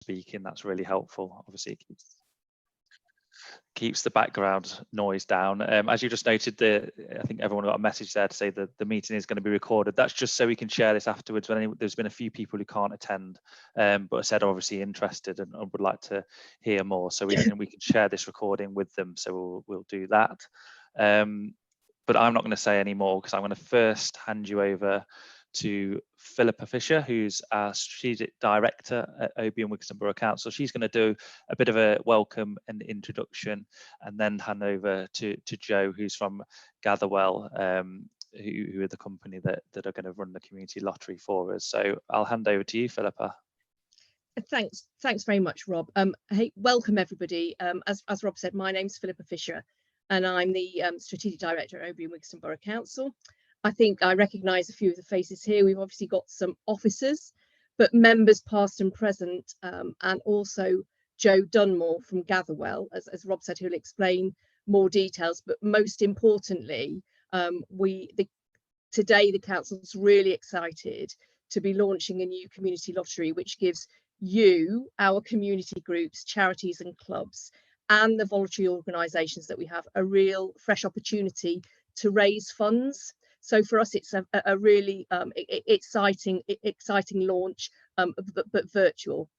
speaking. That's really helpful. Obviously, it keeps the background noise down. As you just noted, I think everyone got a message there to say that the meeting is going to be recorded. That's just so we can share this afterwards. There's been a few people who can't attend, but said obviously interested and would like to hear more. So we can share this recording with them. So we'll do that. But I'm not going to say any more because I'm going to first hand you over to Philippa Fisher, who's our Strategic Director at Oadby and Wigston Borough Council. She's going to do a bit of a welcome and introduction, and then hand over to Joe, who's from Gatherwell, who are the company that are going to run the community lottery for us. So I'll hand over to you, Philippa. Thanks very much, Rob. Hey, welcome everybody. As Rob said, my name's Philippa Fisher, and I'm the Strategic Director at Oadby and Wigston Borough Council. I think I recognise a few of the faces here. We've obviously got some officers, but members past and present, and also Joe Dunmore from Gatherwell, as Rob said, who'll explain more details. But most importantly, today the council's really excited to be launching a new community lottery, which gives you, our community groups, charities and clubs, and the voluntary organisations that we have, a real fresh opportunity to raise funds. So for us, it's a really exciting launch, but virtual.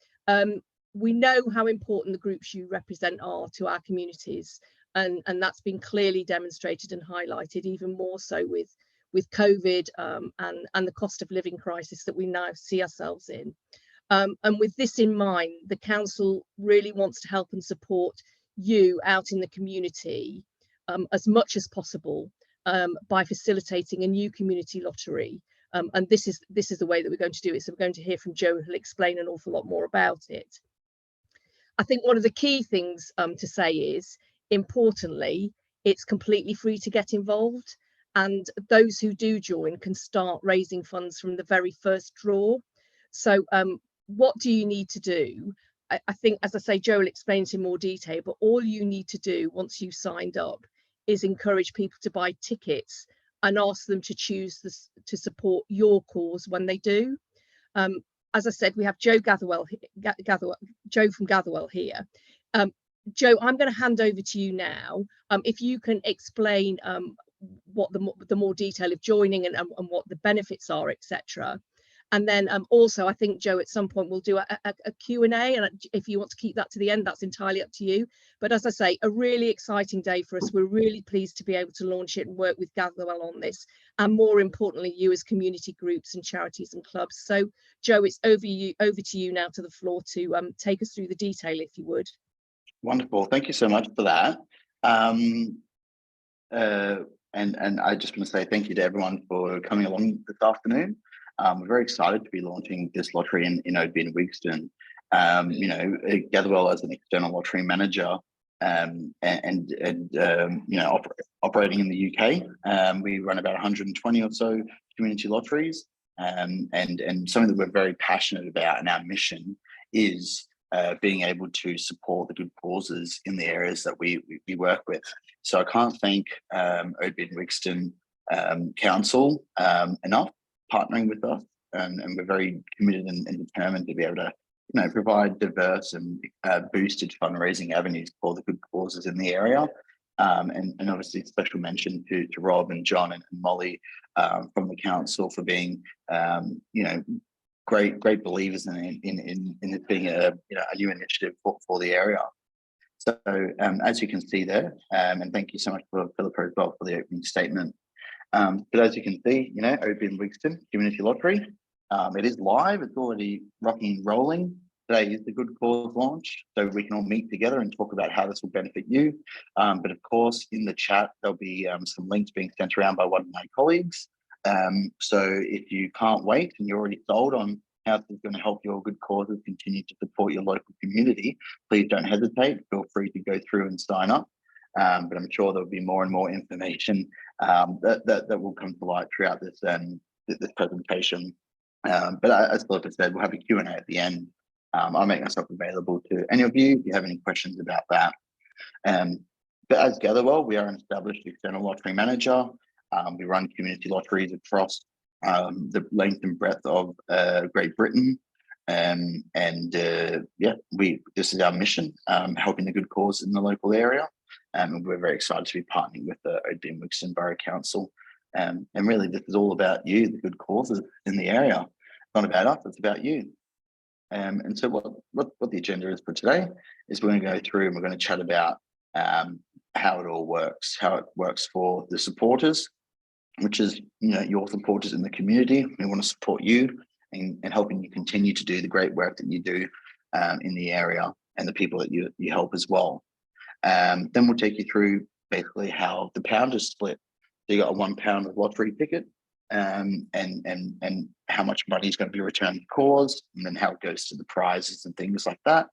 We know how important the groups you represent are to our communities, and that's been clearly demonstrated and highlighted even more so with COVID and the cost of living crisis that we now see ourselves in. And with this in mind, the council really wants to help and support you out in the community as much as possible. By facilitating a new community lottery, and this is the way that we're going to do it. So we're going to hear from Joe, who'll explain an awful lot more about it. I think one of the key things to say is, importantly, it's completely free to get involved, and those who do join can start raising funds from the very first draw. So what do you need to do? I think, as I say, Joe will explain it in more detail, but all you need to do once you've signed up is encourage people to buy tickets and ask them to choose this to support your cause when they do. As I said, we have Joe Joe from Gatherwell here. Joe, I'm going to hand over to you now. If you can explain what the more detail of joining and what the benefits are, etc. And then also, I think, Joe, at some point we'll do a Q&A, and if you want to keep that to the end, that's entirely up to you. But as I say, a really exciting day for us. We're really pleased to be able to launch it and work with Gatherwell on this, and more importantly, you as community groups and charities and clubs. So, Joe, it's over to you now, to the floor, to take us through the detail, if you would. Wonderful. Thank you so much for that. And I just want to say thank you to everyone for coming along this afternoon. We're very excited to be launching this lottery in Oadby and Wigston. Gatherwell as an external lottery manager, operating in the UK. We run about 120 or so community lotteries, and something that we're very passionate about, and our mission is being able to support the good causes in the areas that we work with. So I can't thank Oadby and Wigston Council enough, partnering with us, and we're very committed and determined to be able to provide diverse and boosted fundraising avenues for the good causes in the area. And obviously special mention to Rob and John and Molly from the council for being great believers in it being a new initiative for the area. So as you can see there, and thank you so much for Philippa as well for the opening statement. But as you can see, Oadby and Wigston Community Lottery, it is live. It's already rocking and rolling. Today is the Good Cause launch, so we can all meet together and talk about how this will benefit you. But of course, in the chat, there'll be some links being sent around by one of my colleagues. So if you can't wait and you're already sold on how this is going to help your good causes continue to support your local community, please don't hesitate. Feel free to go through and sign up. But I'm sure there'll be more and more information that will come to light throughout this presentation. But as Philippa said, we'll have a Q&A at the end. I'll make myself available to any of you if you have any questions about that. But as Gatherwell, we are an established external lottery manager. We run community lotteries across the length and breadth of Great Britain. This is our mission, helping the good cause in the local area. And we're very excited to be partnering with the Oadby Wigston Borough Council. And really, this is all about you, the good causes in the area. It's not about us, it's about you. And so what the agenda is for today is we're going to go through and we're going to chat about how it all works, how it works for the supporters, which is, your supporters in the community. We want to support you and helping you continue to do the great work that you do in the area and the people that you help as well. Then we'll take you through basically how the pound is split. So you got a £1 lottery ticket, and how much money is going to be returned to cause, and then how it goes to the prizes and things like that.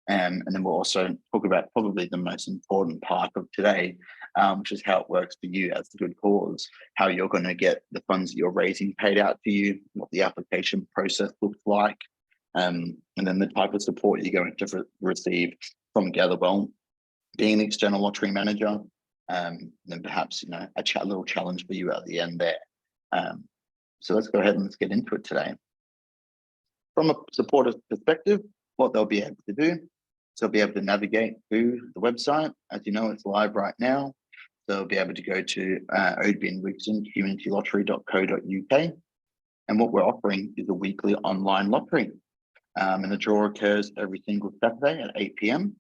And then we'll also talk about probably the most important part of today, which is how it works for you as the good cause, how you're going to get the funds that you're raising paid out to you, what the application process looks like, and then the type of support you're going to receive from Gatherwell, being an external lottery manager, and then perhaps a little challenge for you at the end there. So let's go ahead and let's get into it today. From a supporter's perspective, what they'll be able to do, so they'll be able to navigate through the website. As you know, it's live right now. So they'll be able to go to Oadby Wigston communitylottery.co.uk. And what we're offering is a weekly online lottery. And the draw occurs every single Saturday at 8 p.m.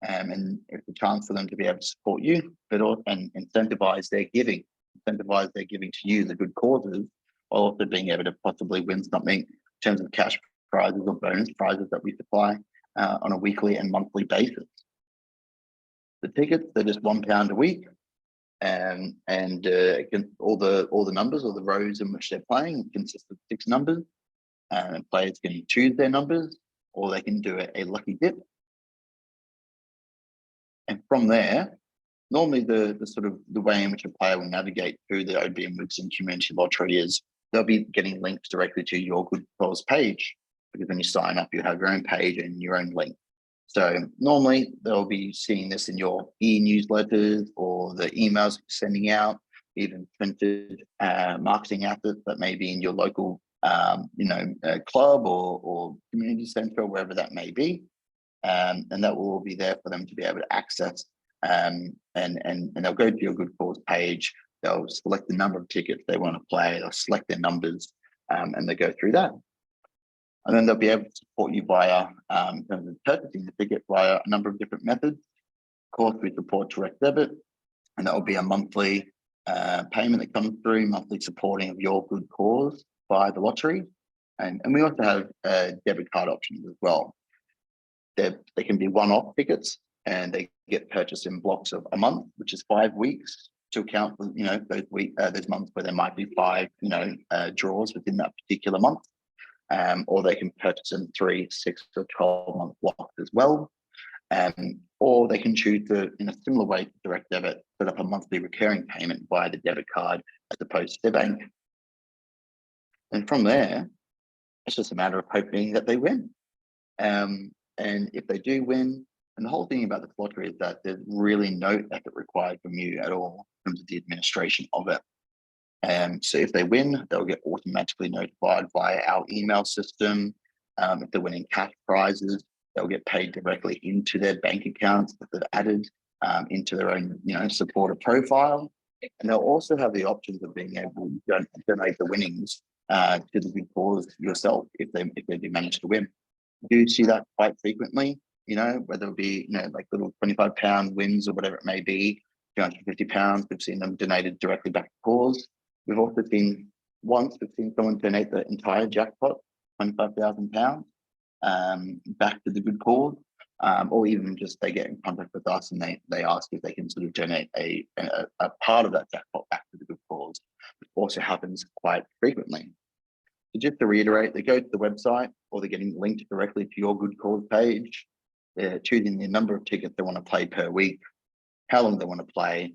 And it's a chance for them to be able to support you, but also and incentivize their giving to you, the good causes, while also being able to possibly win something in terms of cash prizes or bonus prizes that we supply on a weekly and monthly basis. The tickets, they're just £1 a week, and all the numbers or the rows in which they're playing consist of 6 numbers, and players can choose their numbers, or they can do a lucky dip. And from there, normally the sort of the way in which a player will navigate through the Oadby Wigston Community Lottery is they'll be getting links directly to your good cause page, because when you sign up, you have your own page and your own link. So normally they'll be seeing this in your e-newsletters or the emails you're sending out, even printed marketing assets that may be in your local club or community centre, or wherever that may be. And that will all be there for them to be able to access. And they'll go to your good cause page. They'll select the number of tickets they want to play. They'll select their numbers, and they go through that. And then they'll be able to support you via in terms of purchasing the ticket via a number of different methods. Of course, we support direct debit, and that will be a monthly payment that comes through, monthly supporting of your good cause via the lottery. And we also have debit card options as well. They can be one-off tickets, and they get purchased in blocks of a month, which is 5 weeks, to account for those months where there might be 5 draws within that particular month. Or they can purchase in 3, 6, or 12-month blocks as well. Or they can choose to, in a similar way to direct debit, set up a monthly recurring payment via the debit card as opposed to their bank. And from there, it's just a matter of hoping that they win. And if they do win, and the whole thing about this lottery is that there's really no effort required from you at all in terms of the administration of it. So if they win, they'll get automatically notified via our email system. If they're winning cash prizes, they'll get paid directly into their bank accounts that they've added into their own, supporter profile. And they'll also have the options of being able to donate the winnings to the good cause yourself if they do manage to win. We do see that quite frequently, whether it be, like little £25 wins or whatever it may be, £250, we've seen them donated directly back to cause. We've also seen someone donate the entire jackpot, £25,000, back to the good cause, or even just they get in contact with us and they ask if they can sort of donate a part of that jackpot back to the good cause, which also happens quite frequently. So just to reiterate, they go to the website, or they're getting linked directly to your good cause page. They're choosing the number of tickets they want to play per week, how long they want to play.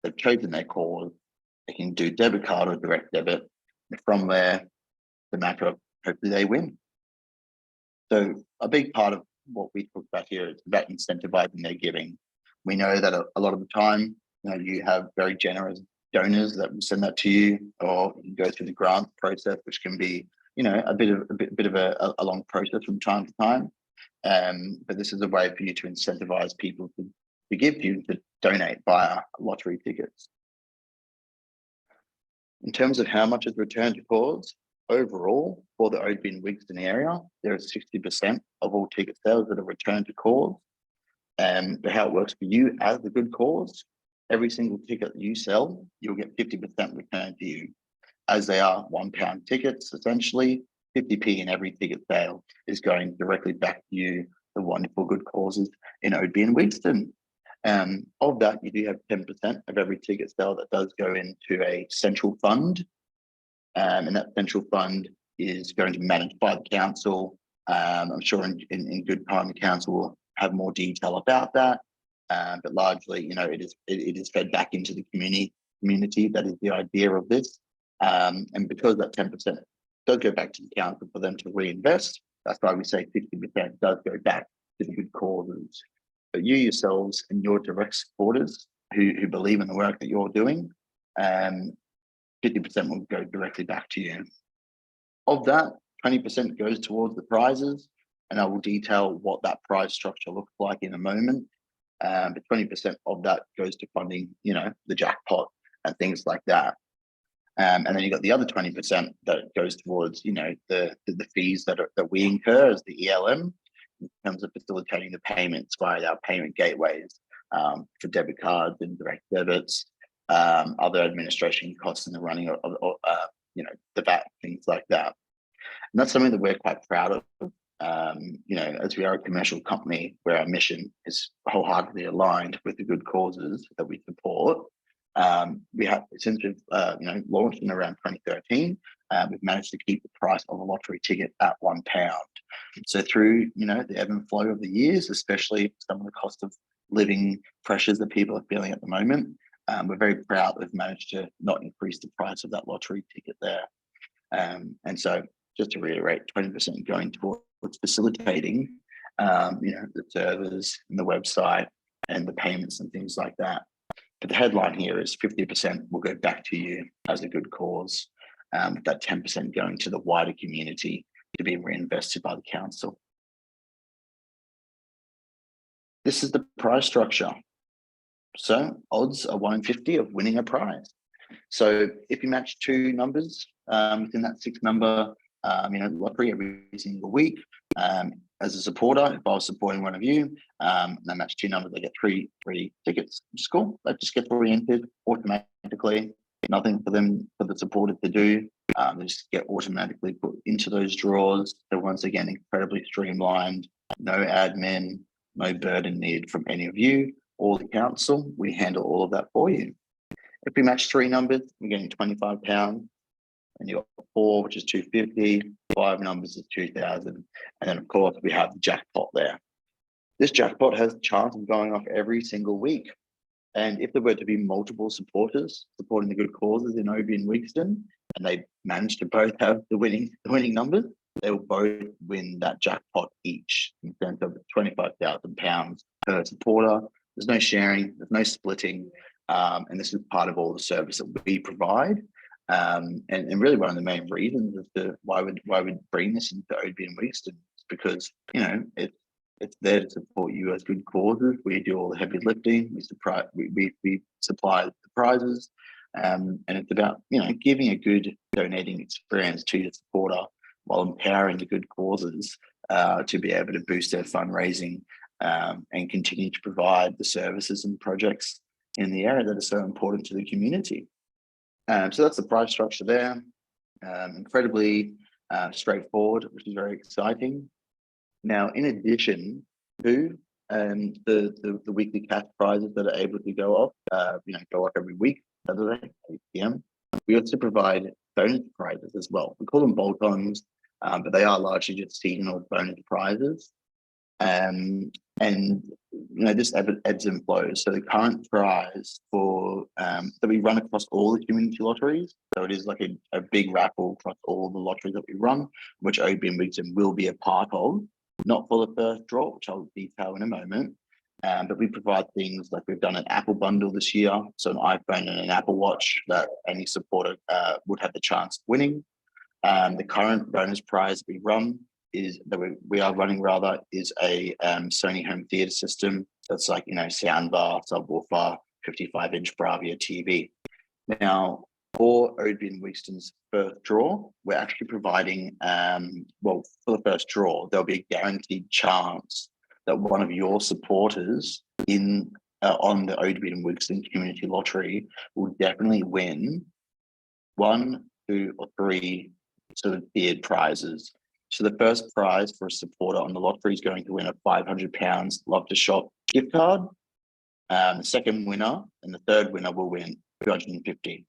They've chosen their cause. They can do debit card or direct debit. And from there, the matter of hopefully they win. So a big part of what we talk about here is about incentivizing their giving. We know that a lot of the time, you have very generous donors that will send that to you, or you go through the grant process, which can be a bit of a long process from time to time. But this is a way for you to incentivize people to give you to donate via lottery tickets. In terms of how much is returned to cause, overall for the Oadby and Wigston area, there is 60% of all ticket sales that are returned to cause. But how it works for you as the good cause, every single ticket that you sell, you'll get 50% returned to you. As they are £1 tickets, essentially, 50p in every ticket sale is going directly back to you, the wonderful good causes in Oadby and Wigston. Of that, you do have 10% of every ticket sale that does go into a central fund. And that central fund is going to be managed by the council. I'm sure in good time, the council will have more detail about that. But largely, it is fed back into the community. That is the idea of this. And because that 10% does go back to the council for them to reinvest, that's why we say 50% does go back to the good causes. But you yourselves and your direct supporters who believe in the work that you're doing, 50% will go directly back to you. Of that, 20% goes towards the prizes, and I will detail what that prize structure looks like in a moment. But 20% of that goes to funding, the jackpot and things like that. And then you've got the other 20% that goes towards, the fees that we incur as the ELM in terms of facilitating the payments via our payment gateways for debit cards and direct debits, other administration costs in the running of the VAT, things like that. And that's something that we're quite proud of. As we are a commercial company where our mission is wholeheartedly aligned with the good causes that we support. We have, since we've launched in around 2013, we've managed to keep the price of a lottery ticket at £1. So through the ebb and flow of the years, especially some of the cost of living pressures that people are feeling at the moment, we're very proud that we've managed to not increase the price of that lottery ticket there. And so just to reiterate, 20% going towards facilitating the servers and the website and the payments and things like that. But the headline here is 50% will go back to you as a good cause, with that 10% going to the wider community to be reinvested by the council. This is the prize structure. So odds are 1 in 50 of winning a prize. So if you match two numbers within that 6-number lottery every single week, as a supporter, if I was supporting one of you, and I match two numbers, I get three tickets. Which is cool. That just gets oriented automatically. Nothing for the supporter to do. They just get automatically put into those draws. So once again, incredibly streamlined. No admin, no burden needed from any of you or the council. We handle all of that for you. If we match 3 numbers, we're getting £25. And you've got 4, which is £250, 5 numbers is 2,000. And then of course we have the jackpot there. This jackpot has a chance of going off every single week. And if there were to be multiple supporters supporting the good causes in Oadby and Wigston, and they manage to both have the winning numbers, they will both win that jackpot each in terms of £25,000 per supporter. There's no sharing, there's no splitting. And this is part of all the service that we provide. And really one of the main reasons as to why we'd bring this into Oadby and Wigston is because it's there to support you as good causes. We do all the heavy lifting. We supply the prizes, and it's about giving a good donating experience to your supporter while empowering the good causes to be able to boost their fundraising and continue to provide the services and projects in the area that are so important to the community. So that's the prize structure there. Incredibly straightforward, which is very exciting. Now, in addition to the weekly cash prizes that are able to go off every week, Saturday, 8 p.m. We also provide bonus prizes as well. We call them bolt-ons, but they are largely just seasonal bonus prizes. This ebbs and flows. So the current prize for that we run across all the community lotteries, so it is like a big raffle across all the lotteries that we run, which Oadby and Wigston will be a part of, not for the first draw, which I'll detail in a moment. But we provide things like we've done an Apple bundle this year, so an iPhone and an Apple Watch that any supporter would have the chance of winning. The current bonus prize we run is that we are running rather is a Sony home theater system. That's like, you know, soundbar, subwoofer, 55-inch Bravia TV. Now, for Oadby and Wigston's first draw, we're actually providing, well, for the first draw, there'll be a guaranteed chance that one of your supporters in on the Oadby and Wigston Community Lottery will definitely win 1, 2, or 3 sort of tiered prizes. So the first prize for a supporter on the lottery is going to win a £500 Love to Shop gift card. The second winner and the third winner will win 250.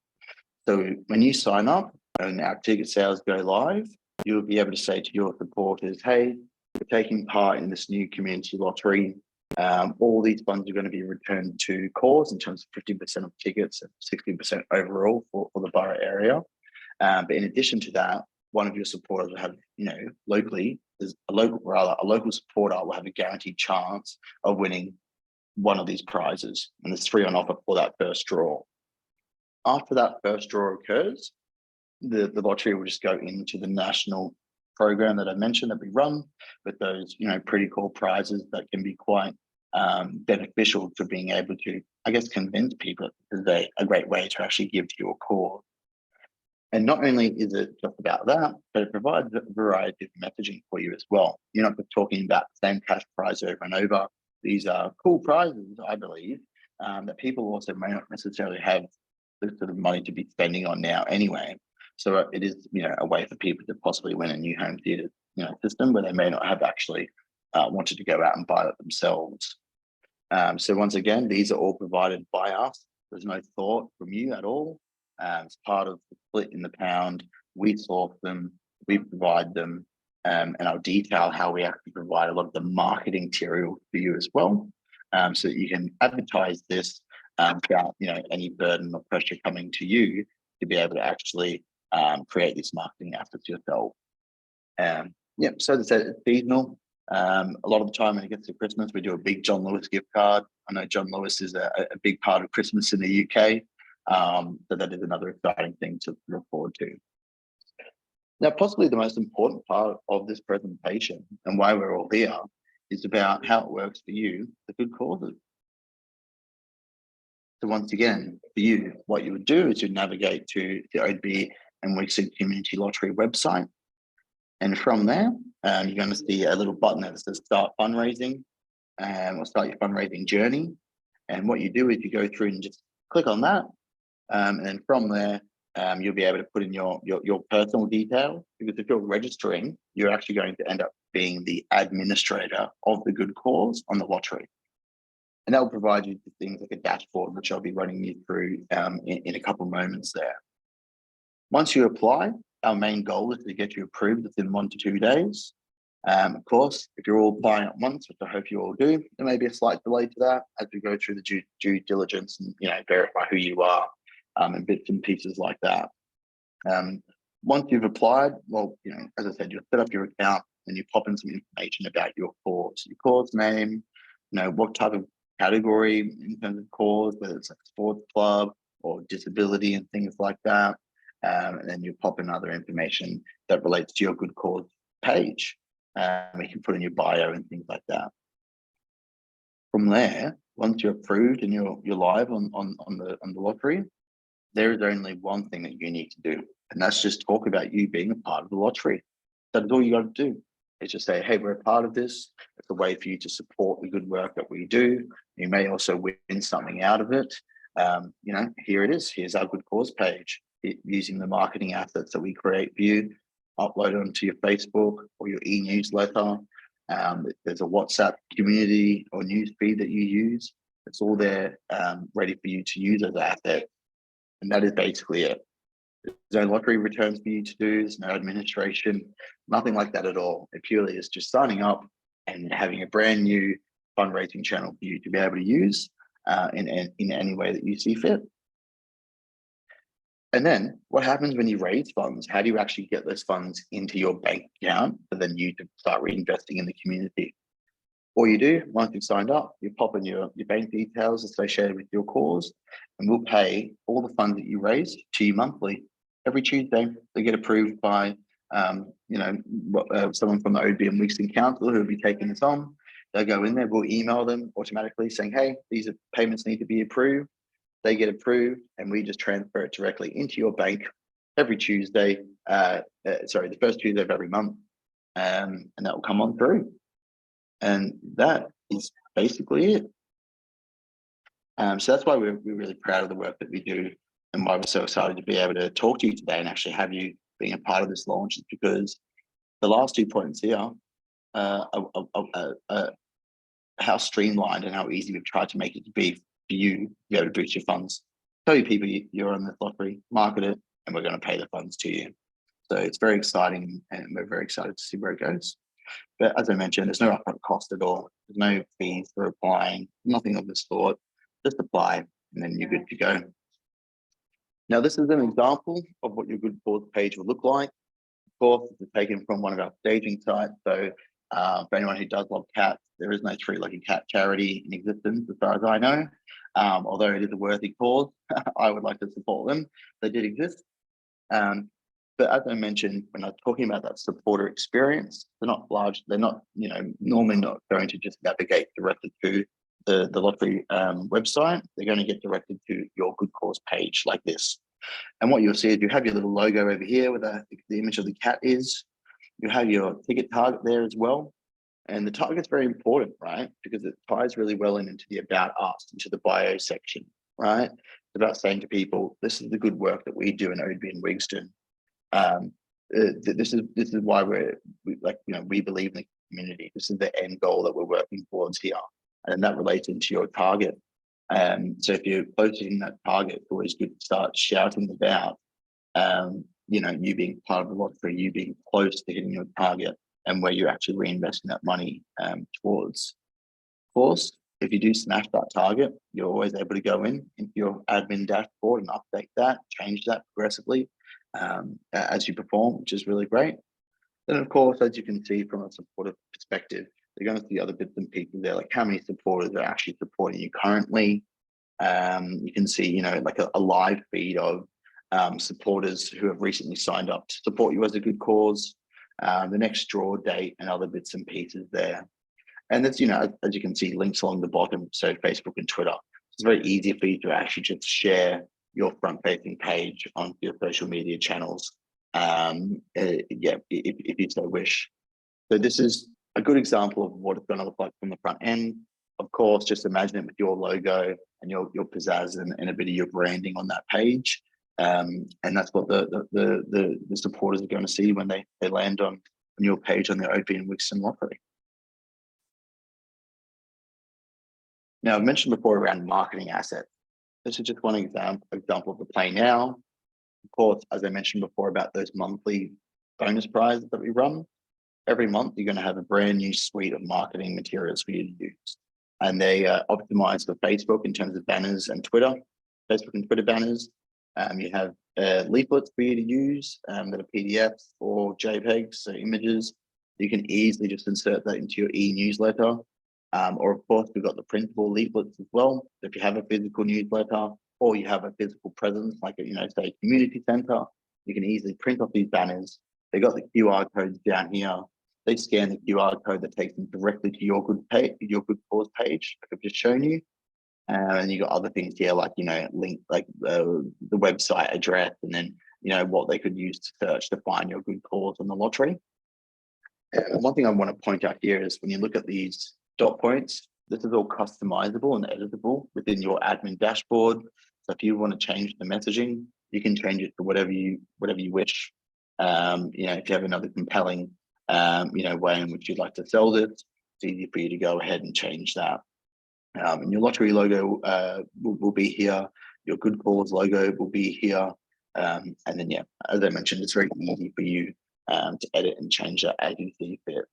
So when you sign up and our ticket sales go live, you'll be able to say to your supporters, hey, we're taking part in this new community lottery. All these funds are going to be returned to cause in terms of 50% of tickets and 60% overall for the borough area. But in addition to that, one of your supporters will have, you know, locally, there's a local supporter will have a guaranteed chance of winning one of these prizes. And there's 3 on offer for that first draw. After that first draw occurs, the lottery will just go into the national program that I mentioned that we run with those, you know, pretty cool prizes that can be quite beneficial for being able to, I guess, convince people that they're a great way to actually give to your cause. And not only is it just about that, but it provides a variety of messaging for you as well. You're not just talking about the same cash prize over and over. These are cool prizes, I believe, that people also may not necessarily have the sort of money to be spending on now anyway. So it is, you know, a way for people to possibly win a new home theatre, you know, system where they may not have actually wanted to go out and buy it themselves. So once again, these are all provided by us. There's no thought from you at all. It's part of the split in the pound. We source them, we provide them, and I'll detail how we actually provide a lot of the marketing material for you as well, so that you can advertise this without, you know, any burden or pressure coming to you to be able to actually create these marketing assets yourself. Yeah, so as I said, it's seasonal. A lot of the time when it gets to Christmas, we do a big John Lewis gift card. I know John Lewis is a big part of Christmas in the UK. So that is another exciting thing to look forward to. Now, possibly the most important part of this presentation and why we're all here is about how it works for you, the good causes. So once again, for you, what you would do is you navigate to the Oadby and Wigston Community Lottery website. And from there, you're going to see a little button that says Start Fundraising, or Start Your Fundraising Journey. And what you do is you go through and just click on that. And then from there, you'll be able to put in your personal details, because if you're registering, you're actually going to end up being the administrator of the good cause on the lottery. And that will provide you with things like a dashboard, which I'll be running you through in a couple of moments there. Once you apply, our main goal is to get you approved within 1 to 2 days. Of course, if you're all applying at once, which I hope you all do, there may be a slight delay to that as we go through the due diligence and, you know, verify who you are, and bits and pieces like that. Once you've applied, well, you know, as I said, you'll set up your account and you pop in some information about your cause name, you know, what type of category in terms of cause, whether it's like sports club or disability and things like that. And then you pop in other information that relates to your good cause page. You can put in your bio and things like that. From there, once you're approved and you're live on the lottery, there is only one thing that you need to do, and that's just talk about you being a part of the lottery. That's all you got to do. It's just say, hey, we're a part of this. It's a way for you to support the good work that we do. You may also win something out of it. You know, here it is. Here's our good cause page. Using the marketing assets that we create for you, upload it onto your Facebook or your e-newsletter. There's a WhatsApp community or news feed that you use. It's all there, ready for you to use as assets. And that is basically it. There's no lottery returns for you to do. There's no administration, nothing like that at all. It purely is just signing up and having a brand new fundraising channel for you to be able to use in any way that you see fit. And then what happens when you raise funds? How do you actually get those funds into your bank account for then you to start reinvesting in the community? All you do, once you've signed up, you pop in your bank details associated with your cause, and we'll pay all the funds that you raise to you monthly. every Tuesday. They get approved by someone from the Oadby and Wigston Council who will be taking this on. They'll go in there, we'll email them automatically saying, hey, these payments need to be approved. They get approved, and we just transfer it directly into your bank every Tuesday, the first Tuesday of every month, and that will come on through. And that is basically it. So that's why we're really proud of the work that we do, and why we're so excited to be able to talk to you today and actually have you being a part of this launch, is because the last 2 points here how streamlined and how easy we've tried to make it to be for you to be able to boost your funds. Tell your people you're on this lottery, market it, and we're going to pay the funds to you. So it's very exciting, and we're very excited to see where it goes. But as I mentioned, there's no upfront cost at all. There's no fees for applying, nothing of the sort. Just apply, and then you're good to go. Now, this is an example of what your good cause page will look like. Of course, this is taken from one of our staging sites. So for anyone who does love cats, there is no Three Lucky Cat charity in existence, as far as I know. Although it is a worthy cause, I would like to support them. They did exist. But as I mentioned, when I was talking about that supporter experience, they're not large. They're not, normally not going to just navigate directly to the lottery website. They're going to get directed to your good cause page like this. And what you'll see is you have your little logo over here where the image of the cat is. You have your ticket target there as well. And the target's very important, right? Because it ties really well into the About Us, into the bio section, right? It's about saying to people, this is the good work that we do in Oadby and Wigston. This is why we believe in the community. This is the end goal that we're working towards here, and that relates into your target. So if you're close to that target, it's always good to start shouting about you being part of the lottery, you being close to hitting your target, and where you're actually reinvesting that money towards. Of course, if you do smash that target, you're always able to go into your admin dashboard and update that, change that progressively as you perform, which is really great. Then, of course, as you can see from a supporter perspective, they're going to see other bits and pieces there, like how many supporters are actually supporting you currently. You can see, like a live feed of supporters who have recently signed up to support you as a good cause, the next draw date, and other bits and pieces there. And that's, as you can see, links along the bottom, so Facebook and Twitter. It's very easy for you to actually just share your front-facing page on your social media channels, if you so wish. So this is a good example of what it's going to look like from the front end. Of course, just imagine it with your logo and your pizzazz and a bit of your branding on that page. And that's what the supporters are going to see when they land on your page on the Oadby and Wigston lottery. Now, I've mentioned before around marketing assets. This is just one example of the play now. Of course, as I mentioned before about those monthly bonus prizes that we run, every month you're going to have a brand new suite of marketing materials for you to use. And they are optimized for Facebook in terms of banners and Twitter, Facebook and Twitter banners. You have leaflets for you to use that are PDFs or JPEGs, so images. You can easily just insert that into your e-newsletter. Or of course, we've got the printable leaflets as well. So if you have a physical newsletter or you have a physical presence, like say a community center, you can easily print off these banners. They got the QR codes down here. They scan the QR code that takes them directly to your good cause page, like I've just shown you. And you got other things here, like link, like the website address, and then what they could use to search to find your good cause on the lottery. And one thing I want to point out here is when you look at these dot points, this is all customizable and editable within your admin dashboard. So if you want to change the messaging, you can change it to whatever you wish. If you have another compelling way in which you'd like to sell this, it's easy for you to go ahead and change that. And your lottery logo will be here. Your good cause logo will be here. And then, as I mentioned, it's very easy for you to edit and change that as you see fit.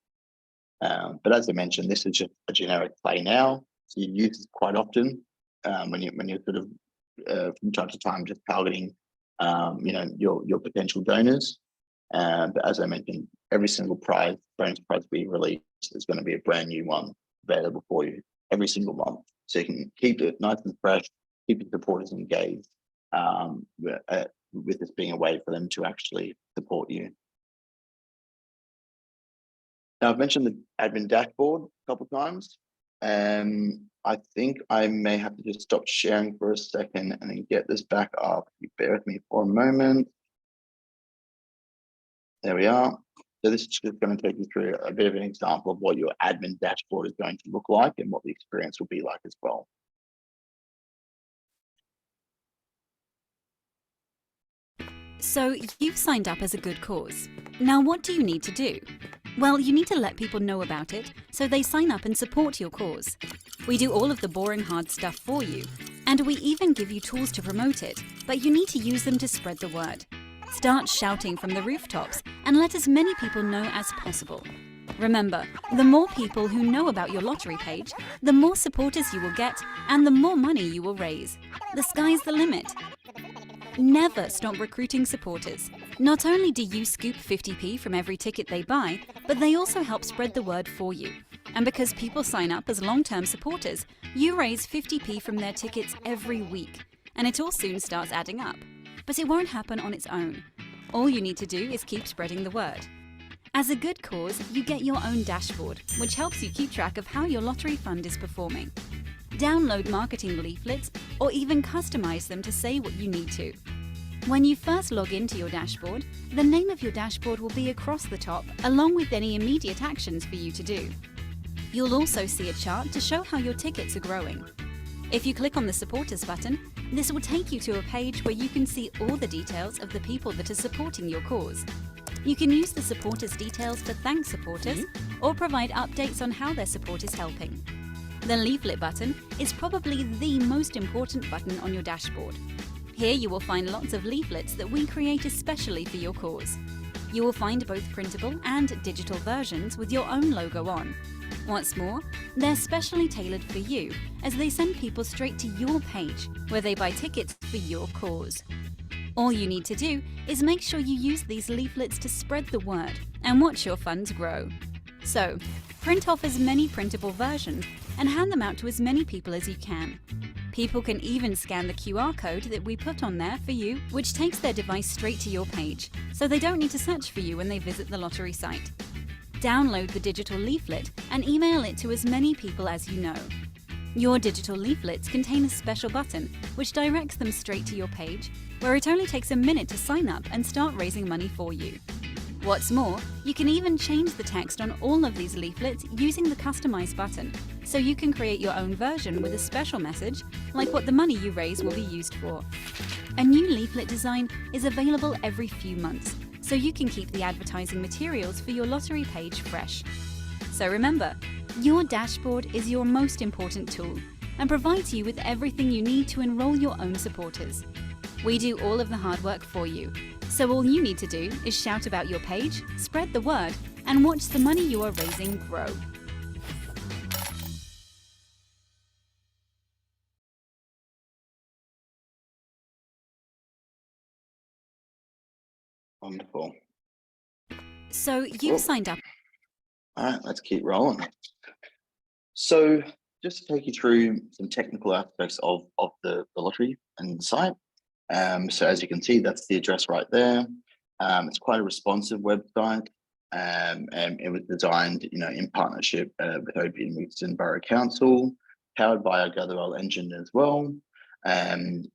But as I mentioned, this is just a generic play now. So you use it quite often when you're sort of from time to time just targeting your potential donors. But as I mentioned, every single bonus prize we release is going to be a brand new one available for you every single month. So you can keep it nice and fresh, keep your supporters engaged. with this being a way for them to actually support you. Now, I've mentioned the admin dashboard a couple of times. I think I may have to just stop sharing for a second and then get this back up. You bear with me for a moment. There we are. So this is just going to take you through a bit of an example of what your admin dashboard is going to look like and what the experience will be like as well. So you've signed up as a good cause. Now what do you need to do? Well, you need to let people know about it so they sign up and support your cause. We do all of the boring hard stuff for you, and we even give you tools to promote it, but you need to use them to spread the word. Start shouting from the rooftops and let as many people know as possible. Remember, the more people who know about your lottery page, the more supporters you will get and the more money you will raise. The sky's the limit. Never stop recruiting supporters. Not only do you scoop 50p from every ticket they buy, but they also help spread the word for you. And because people sign up as long-term supporters, you raise 50p from their tickets every week. And it all soon starts adding up. But it won't happen on its own. All you need to do is keep spreading the word. As a good cause, you get your own dashboard, which helps you keep track of how your lottery fund is performing. Download marketing leaflets or even customize them to say what you need to. When you first log into your dashboard, the name of your dashboard will be across the top along with any immediate actions for you to do. You'll also see a chart to show how your tickets are growing. If you click on the supporters button, this will take you to a page where you can see all the details of the people that are supporting your cause. You can use the supporters details to thank supporters or provide updates on how their support is helping. The leaflet button is probably the most important button on your dashboard. Here you will find lots of leaflets that we create especially for your cause. You will find both printable and digital versions with your own logo on. What's more, they're specially tailored for you as they send people straight to your page where they buy tickets for your cause. All you need to do is make sure you use these leaflets to spread the word and watch your funds grow. So, print off as many printable versions and hand them out to as many people as you can. People can even scan the QR code that we put on there for you, which takes their device straight to your page, so they don't need to search for you when they visit the lottery site. Download the digital leaflet and email it to as many people as you know. Your digital leaflets contain a special button which directs them straight to your page, where it only takes a minute to sign up and start raising money for you. What's more, you can even change the text on all of these leaflets using the Customize button, so you can create your own version with a special message, like what the money you raise will be used for. A new leaflet design is available every few months, so you can keep the advertising materials for your lottery page fresh. So remember, your dashboard is your most important tool and provides you with everything you need to enroll your own supporters. We do all of the hard work for you, so all you need to do is shout about your page, spread the word, and watch the money you are raising grow. Wonderful. So you've signed up. All right, let's keep rolling. So just to take you through some technical aspects of the lottery and the site. So as you can see, that's the address right there. It's quite a responsive website, and it was designed, in partnership with Oadby Wigston Borough Council, powered by our Gatherwell engine as well. And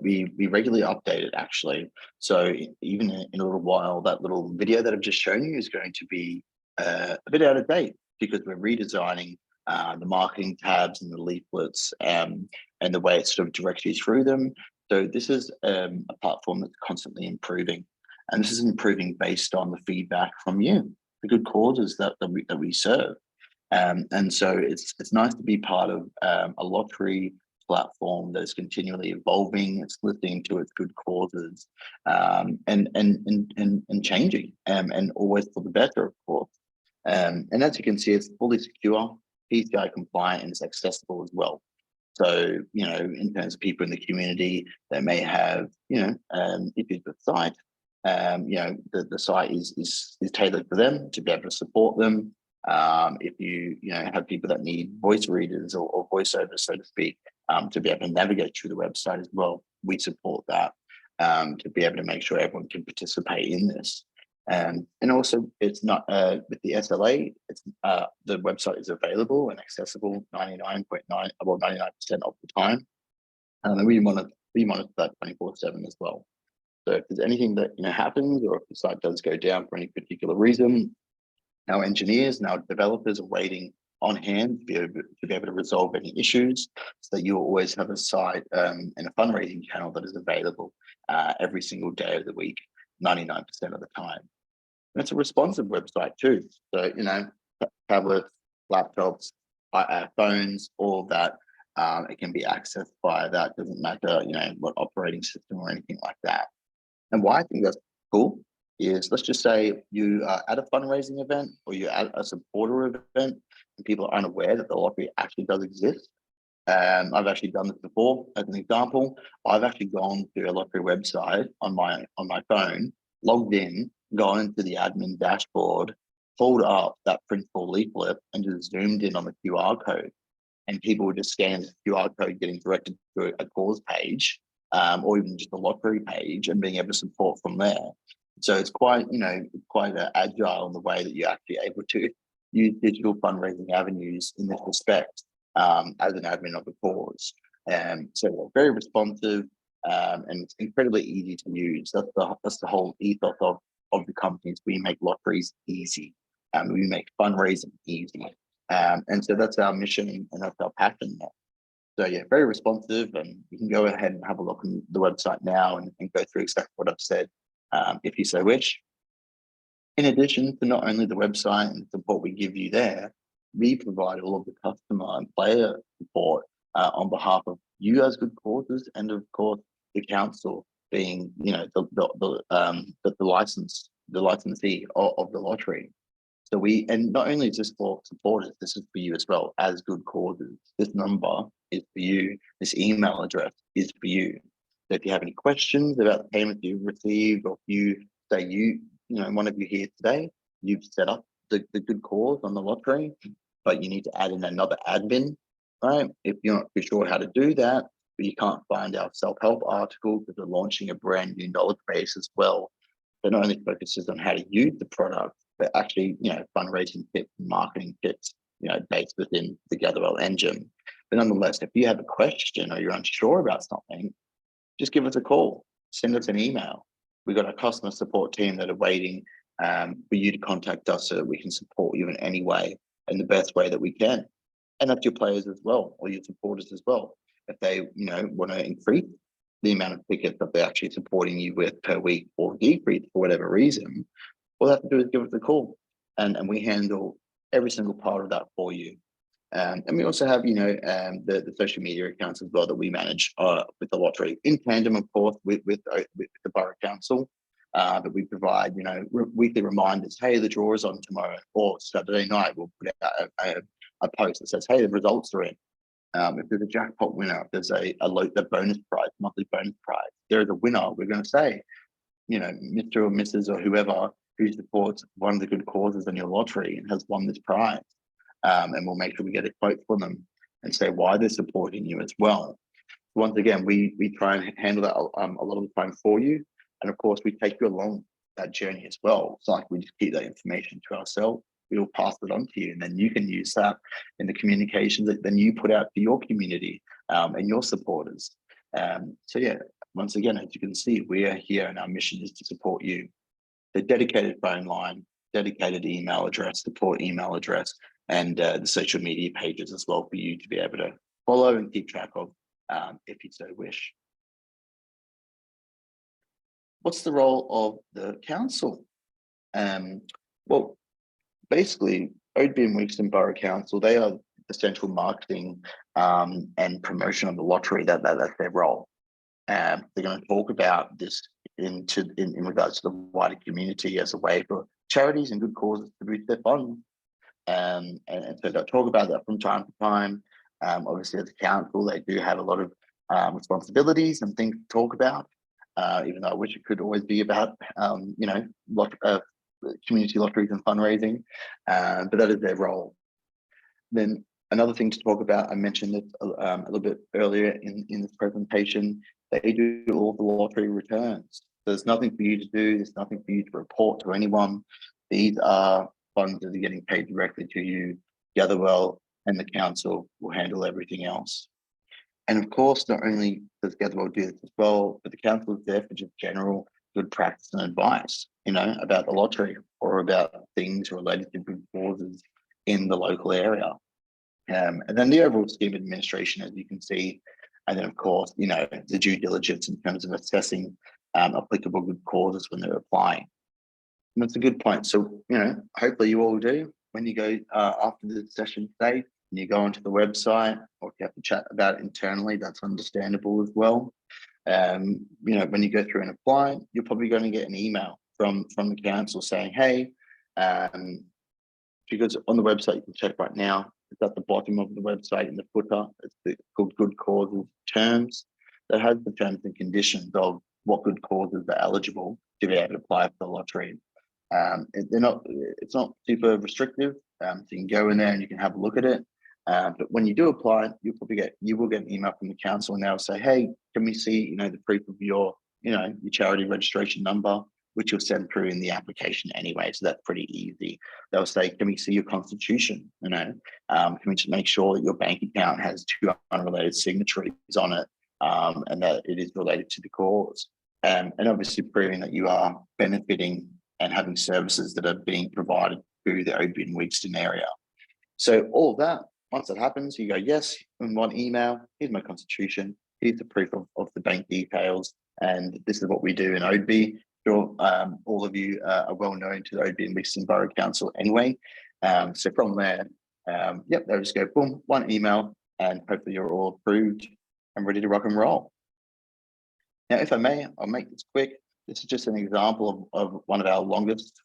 we regularly update it actually. So even in a little while, that little video that I've just shown you is going to be a bit out of date because we're redesigning the marketing tabs and the leaflets and the way it sort of directs you through them. So this is a platform that's constantly improving, and this is improving based on the feedback from you, the good causes that we serve. And so it's nice to be part of a lottery platform that is continually evolving. It's listening to its good causes and changing and always for the better, of course. And as you can see, it's fully secure, PCI compliant, and it's accessible as well. So, in terms of people in the community that may have, issues with the site, the site is tailored for them to be able to support them. If you have people that need voice readers or voiceovers, so to speak, to be able to navigate through the website as well, we support that. to be able to make sure everyone can participate in this. And also, it's not with the SLA. It's the website is available and accessible 99.9, about 99% of the time, and we monitor that 24/7 as well. So if there's anything that happens, or if the site does go down for any particular reason, our engineers and our developers are waiting on hand to be able to resolve any issues, so that you'll always have a site and a fundraising channel that is available every single day of the week, 99% of the time. And it's a responsive website too. So, tablets, laptops, phones, all that, it can be accessed via that. Doesn't matter, what operating system or anything like that. And why I think that's cool is, let's just say you are at a fundraising event or you're at a supporter event and people are unaware that the lottery actually does exist. I've actually done this before. As an example, I've actually gone to a lottery website on my phone, logged in, gone into the admin dashboard, pulled up that principal leaflet and just zoomed in on the QR code. And people would just scan the QR code, getting directed to a cause page, or even just a lottery page, and being able to support from there. So it's quite agile in the way that you're actually able to use digital fundraising avenues in this respect, as an admin of the cause. So very responsive, and it's incredibly easy to use. That's the whole ethos of the companies. We make lotteries easy, we make fundraising easy, and so that's our mission and that's our passion there. So yeah, very responsive, and you can go ahead and have a look on the website now and go through exactly what I've said, if you so wish. In addition to not only the website and the support we give you there, we provide all of the customer and player support on behalf of you as good causes, and of course the council being the licensee of the lottery. So and not only is this for supporters, this is for you as well as good causes. This number is for you. This email address is for you. So if you have any questions about the payments you've received, or if you say one of you here today, you've set up the good cause on the lottery, but you need to add in another admin, right? If you're not too sure how to do that, but you can't find our self-help article because we're launching a brand new knowledge base as well, that not only focuses on how to use the product, but actually, fundraising tips, marketing tips, based within the Gatherwell engine. But nonetheless, if you have a question or you're unsure about something, just give us a call, send us an email. We've got a customer support team that are waiting for you to contact us so that we can support you in any way, in the best way that we can. And up to your players as well, or your supporters as well. If they, want to increase the amount of tickets that they're actually supporting you with per week, or decrease for whatever reason, all they have to do is give us a call, and we handle every single part of that for you. And we also have, the social media accounts as well that we manage with the lottery, in tandem, of course, with the Borough Council. But we provide, weekly reminders. Hey, the draw is on tomorrow, or Saturday night we'll put out a post that says, hey, the results are in. If there's a jackpot winner, if there's a bonus prize, monthly bonus prize, there is a winner, we're going to say, Mr. or Mrs. or whoever who supports one of the good causes in your lottery and has won this prize. And we'll make sure we get a quote from them and say why they're supporting you as well. Once again, we try and handle that a lot of the time for you. And of course, we take you along that journey as well. It's like we just keep that information to ourselves. We'll pass it on to you, and then you can use that in the communications that then you put out to your community and your supporters. So yeah, once again, as you can see, we are here and our mission is to support you. The dedicated phone line, dedicated email address, support email address, and the social media pages as well for you to be able to follow and keep track of if you so wish. What's the role of the council? Well, basically, Oadby Wigston Borough Council, they are the central marketing and promotion of the lottery. That's their role. They're going to talk about this in regards to the wider community as a way for charities and good causes to boost their funds. And so they'll talk about that from time to time. Obviously, as a council, they do have a lot of responsibilities and things to talk about, even though I wish it could always be about, community lotteries and fundraising, but that is their role. Then Another thing to talk about, I mentioned it a little bit earlier in this presentation, they do all the lottery returns. There's nothing for you to do. There's nothing for you to report to anyone. These are funds that are getting paid directly to you. Gatherwell and the council will handle everything else. And of course, not only does Gatherwell do this as well, but the council is there for just general good practice and advice, about the lottery or about things related to good causes in the local area. And then the overall scheme administration, as you can see, and then of course, the due diligence in terms of assessing applicable good causes when they're applying. And that's a good point. So, hopefully you all do when you go after the session today, and you go onto the website, or if you have to chat about it internally, that's understandable as well. When you go through and apply, you're probably going to get an email from the council saying, hey, because on the website, you can check right now, it's at the bottom of the website in the footer. It's called good causes terms. That has the terms and conditions of what good causes are eligible to be able to apply for the lottery. It's not super restrictive, so you can go in there and you can have a look at it. But when you do apply, you will get an email from the council, and they'll say, hey, can we see the proof of your charity registration number, which you'll send through in the application anyway. So that's pretty easy. They'll say, can we see your constitution? Can we just make sure that your bank account has 2 unrelated signatories on it, and that it is related to the cause, and obviously proving that you are benefiting and having services that are being provided through the Oadby Wigston area. So all of that, once that happens, you go, yes, in one email, here's my constitution, here's the proof of the bank details, and this is what we do in Oadby. Sure, all of you are well known to the Oadby Wigston Borough Council anyway. So from there, they'll just go, boom, one email, and hopefully you're all approved and ready to rock and roll. Now, if I may, I'll make this quick. This is just an example of one of our longest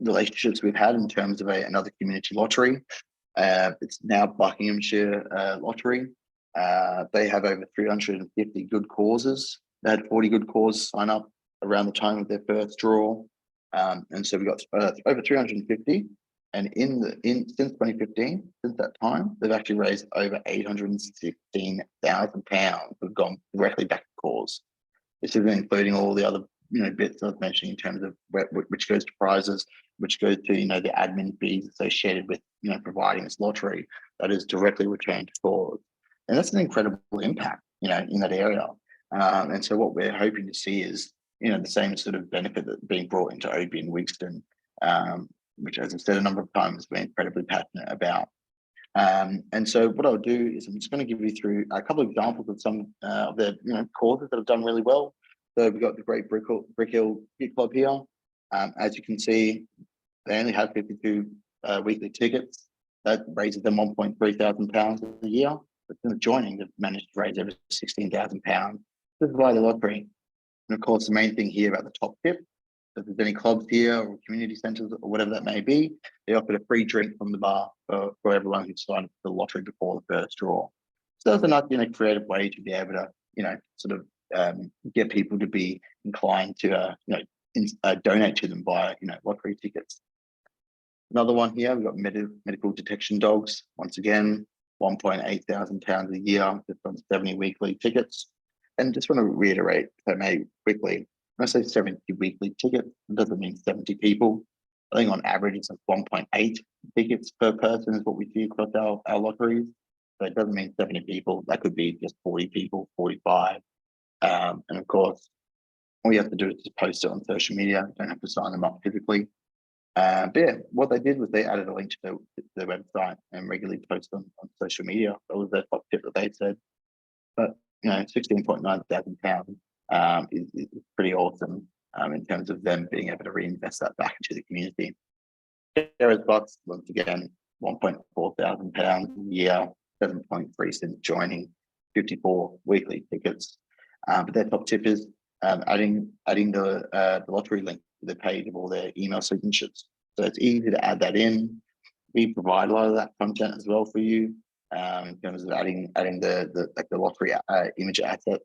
relationships we've had in terms of another community lottery. It's now Buckinghamshire Lottery. They have over 350 good causes. They had 40 good causes sign up around the time of their first draw. And so we got over 350. And since 2015, since that time, they've actually raised over £816,000 that have gone directly back to cause. This is including all the other bits I was mentioning in terms of which goes to prizes, which goes to the admin fees associated with providing this lottery that is directly returned to cause. And that's an incredible impact in that area. And so what we're hoping to see is the same sort of benefit that being brought into Oadby Wigston, which, as I've said a number of times, we're incredibly passionate about. And so what I'll do is I'm just going to give you through a couple of examples of some of the causes that have done really well. So we've got the Great Brick Hill Hit Club here. As you can see, they only have 52 weekly tickets. That raises them £1,300 a year. But since joining, they've managed to raise over £16,000. This is via the lottery. And of course, the main thing here about the top tip, if there's any clubs here or community centres or whatever that may be, they offered a free drink from the bar for everyone who signed up for the lottery before the first draw. So that's another creative way to be able to get people to be inclined to donate to them via lottery tickets. Another one here, we've got medical detection dogs. Once again, £1,800 a year, just on 70 weekly tickets. And just want to reiterate, if I may, quickly, when I say 70 weekly tickets, it doesn't mean 70 people. I think on average it's like 1.8 tickets per person is what we see across our lotteries. So it doesn't mean 70 people. That could be just 40 people, 45. And of course, all you have to do is just post it on social media. You don't have to sign them up physically. But yeah, what they did was they added a link to their website and regularly post on social media. That was their top tip that they said. But £16,900 is pretty awesome in terms of them being able to reinvest that back into the community. Sarah's Box, once again, £1,400 a year, 7.3 since joining, 54 weekly tickets. But their top tip is adding the lottery link to the page of all their email signatures. So it's easy to add that in. We provide a lot of that content as well for you. In terms of adding the lottery image asset.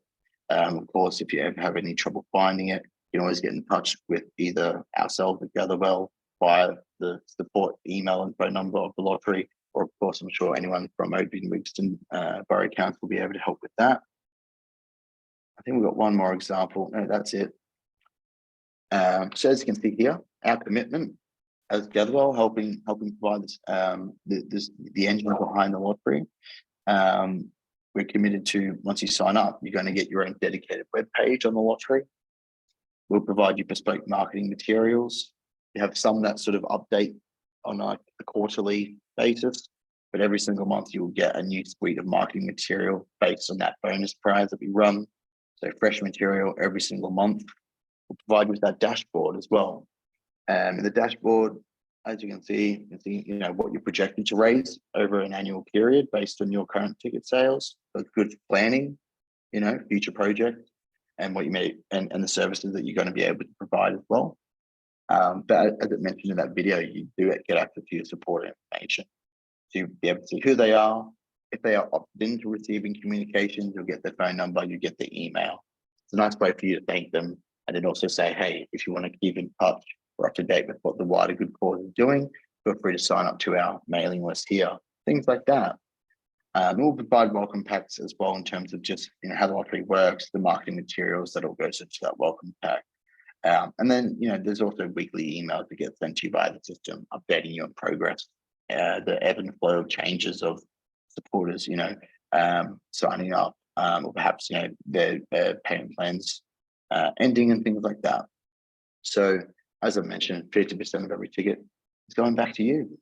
Of course, if you ever have any trouble finding it, you can always get in touch with either ourselves at Gatherwell via the support email and phone number of the lottery, or of course, I'm sure anyone from Oadby Wigston Borough Council will be able to help with that. I think we've got one more example. No, that's it. So as you can see here, our commitment as Gatherwell, helping provide this, the engine behind the lottery. We're committed to, once you sign up, you're going to get your own dedicated web page on the lottery. We'll provide you bespoke marketing materials. You have some that sort of update on like a quarterly basis, but every single month you will get a new suite of marketing material based on that bonus prize that we run. So fresh material every single month. We'll provide you with that dashboard as well. The dashboard, as you can see, you know, what you're projected to raise over an annual period based on your current ticket sales. So it's good for planning, you know, future projects and what you may, and the services that you're going to be able to provide as well. But as I mentioned in that video, you do get access to your support information. So you'll be able to see who they are. If they are opted into receiving communications, you'll get their phone number, you get the email. It's a nice way for you to thank them. And then also say, hey, if you want to keep in touch or up to date with what the wider good cause is doing, feel free to sign up to our mailing list here, things like that. We'll provide welcome packs as well in terms of just, you know, how the lottery works, the marketing materials that all goes into that welcome pack. And then, you know, there's also weekly emails that get sent to you by the system, updating you on progress, the ebb and flow of changes of supporters, you know, signing up, or perhaps, you know, their payment plans ending and things like that. So, as I mentioned, 50% of every ticket is going back to you.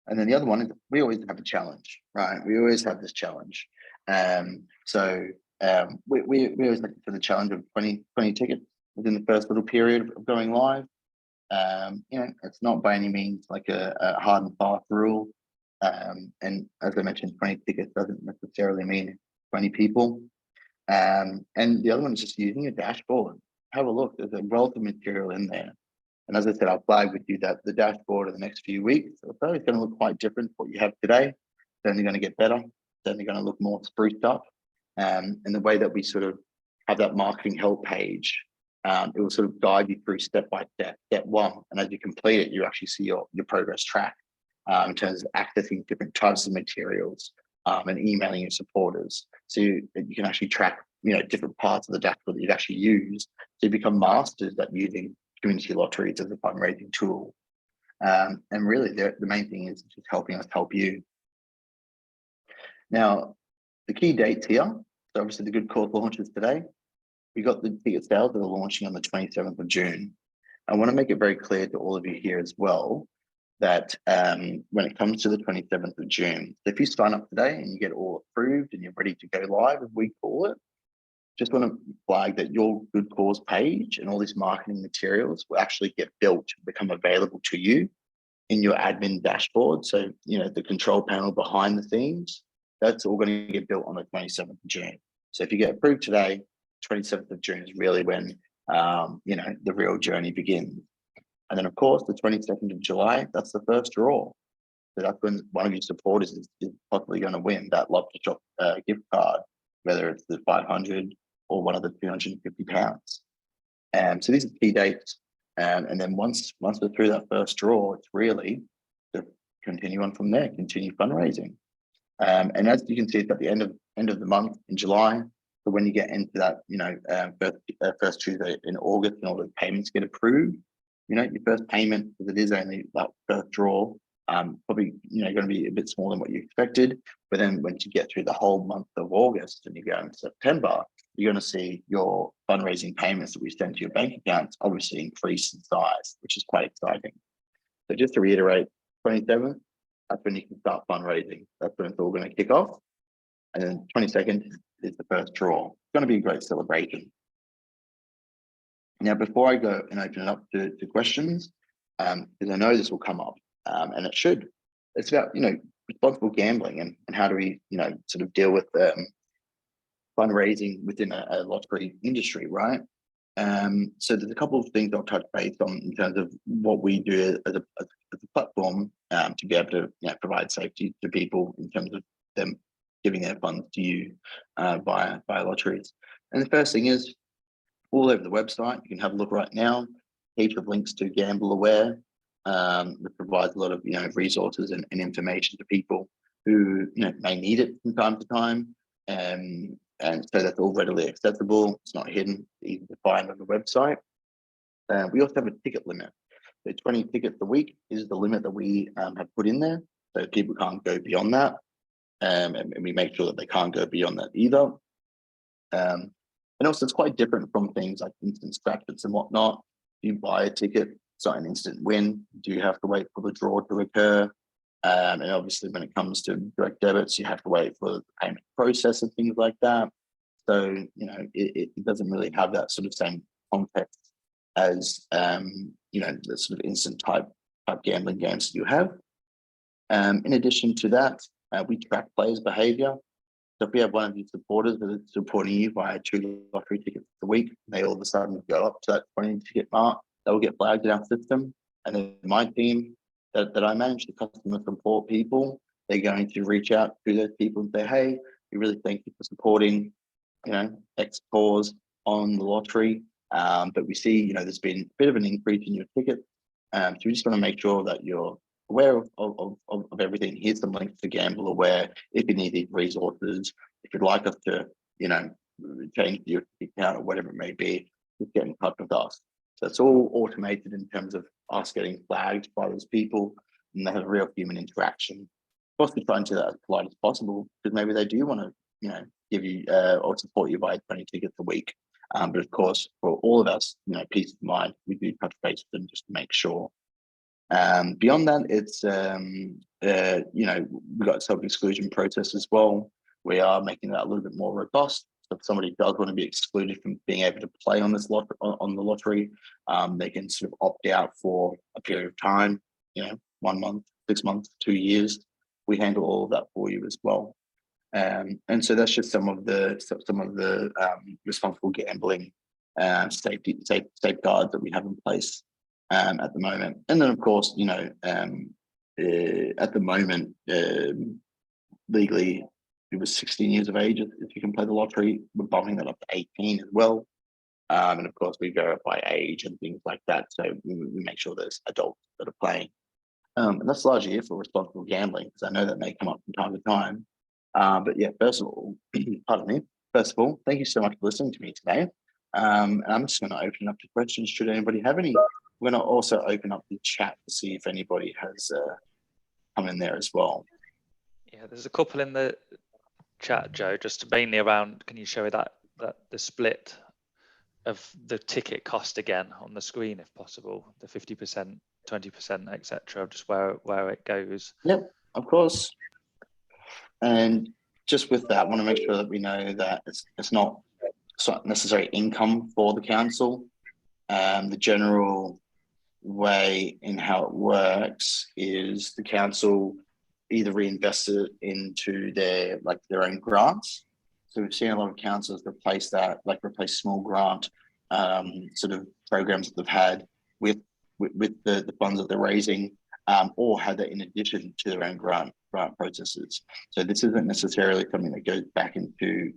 And then the other one is we always have a challenge, right? We always have this challenge. We always look for the challenge of 20 tickets within the first little period of going live. You know, it's not by any means like a hard and fast rule. And as I mentioned, 20 tickets doesn't necessarily mean 20 people. And the other one is just using a dashboard. Have a look, there's a wealth of material in there. And as I said, I'll flag with you that the dashboard in the next few weeks, it's going to look quite different to what you have today. It's only going to get better. It's only going to look more spruced up. And the way that we sort of have that marketing help page, it will sort of guide you through step by step, step one. And as you complete it, you actually see your progress track in terms of accessing different types of materials and emailing your supporters. So you can actually track, you know, different parts of the dashboard that you've actually used. So you become masters at using community lotteries as a fundraising tool. And really the main thing is just helping us help you. Now, the key dates here, so obviously the good cause launches today. We got the ticket sales that are launching on the 27th of June. I want to make it very clear to all of you here as well that when it comes to the 27th of June, if you sign up today and you get all approved and you're ready to go live, as we call it, just want to flag that your good cause page and all these marketing materials will actually get built, become available to you in your admin dashboard. So, you know, the control panel behind the scenes, that's all going to get built on the 27th of June. So if you get approved today, 27th of June is really when, you know, the real journey begins. And then of course, the 22nd of July, that's the first draw. So that's when one of your supporters is possibly going to win that Love to Shop gift card, whether it's the 500 or one of the £250. So these are key dates. And then once we're through that first draw, it's really to continue on from there, continue fundraising. And as you can see, it's at the end of the month in July. So when you get into that, you know, first Tuesday in August, and all the payments get approved, you know, your first payment, because it is only that first draw, probably, you know, going to be a bit smaller than what you expected. But then once you get through the whole month of August and you go into September, you're going to see your fundraising payments that we send to your bank accounts obviously increase in size, which is quite exciting. So just to reiterate, 27th, that's when you can start fundraising. That's when it's all going to kick off. And then 22nd is the first draw. It's going to be a great celebration. Now, before I go and open it up to questions, because I know this will come up, and it should, it's about, you know, responsible gambling and how do we, you know, sort of deal with fundraising within a lottery industry, right? So there's a couple of things I'll touch base on in terms of what we do as a platform to be able to, you know, provide safety to people in terms of them giving their funds to you via lotteries. And the first thing is all over the website. You can have a look right now. Heaps of links to Gamble Aware. that provides a lot of resources and information to people who may need it from time to time, and so that's all readily accessible. It's not hidden, easy to find on the website. We also have a ticket limit. So 20 tickets a week is the limit that we have put in there, so people can't go beyond that, and we make sure that they can't go beyond that either. And also, it's quite different from things like instant scratchers and whatnot. If you buy a ticket, it's not an instant win. You do have to wait for the draw to occur. And obviously, when it comes to direct debits, you have to wait for the payment process and things like that. So, it doesn't really have that sort of same context as, the sort of instant type gambling games that you have. In addition to that, we track players' behavior. So if we have one of your supporters that is supporting you via 2 lottery tickets a week, they all of a sudden go up to that 20 ticket mark, they will get flagged in our system. And then my team that I manage, the customer support people, they're going to reach out to those people and say, hey, we really thank you for supporting, X cause on the lottery. But we see, there's been a bit of an increase in your ticket. So we just want to make sure that you're aware of everything. Here's some links to Gamble Aware if you need these resources. If you'd like us to, change your account or whatever it may be, just get in touch with us. So it's all automated in terms of us getting flagged by those people, and they have a real human interaction. Of course, we try and do that as polite as possible, because maybe they do want to, give you or support you by 20 tickets a week. But of course, for all of us, peace of mind, we do touch base with them just to make sure. Beyond that, it's we've got a self-exclusion process as well. We are making that a little bit more robust. So if somebody does want to be excluded from being able to play on this on the lottery, they can sort of opt out for a period of time. 1 month, 6 months, 2 years. We handle all of that for you as well. And so that's just some of the responsible gambling safeguards that we have in place at the moment. And then, of course, at the moment, legally, it was 16 years of age if you can play the lottery. We're bumping that up to 18 as well. And of course, we verify age and things like that. So we make sure there's adults that are playing. And that's largely it for responsible gambling, because I know that may come up from time to time. But yeah, first of all, thank you so much for listening to me today. And I'm just going to open up to questions should anybody have any. We're going to also open up the chat to see if anybody has come in there as well. Yeah, there's a couple in the chat, Joe, just mainly around, can you show that the split of the ticket cost again on the screen, if possible, the 50%, 20%, etc., just where it goes. Yep, of course. And just with that, I want to make sure that we know that it's not necessary income for the council. The general way in how it works is the council either reinvest it into their own grants. So we've seen a lot of councils replace small grant sort of programs that they've had with the funds that they're raising, or had that in addition to their own grant processes. So this isn't necessarily something that goes back into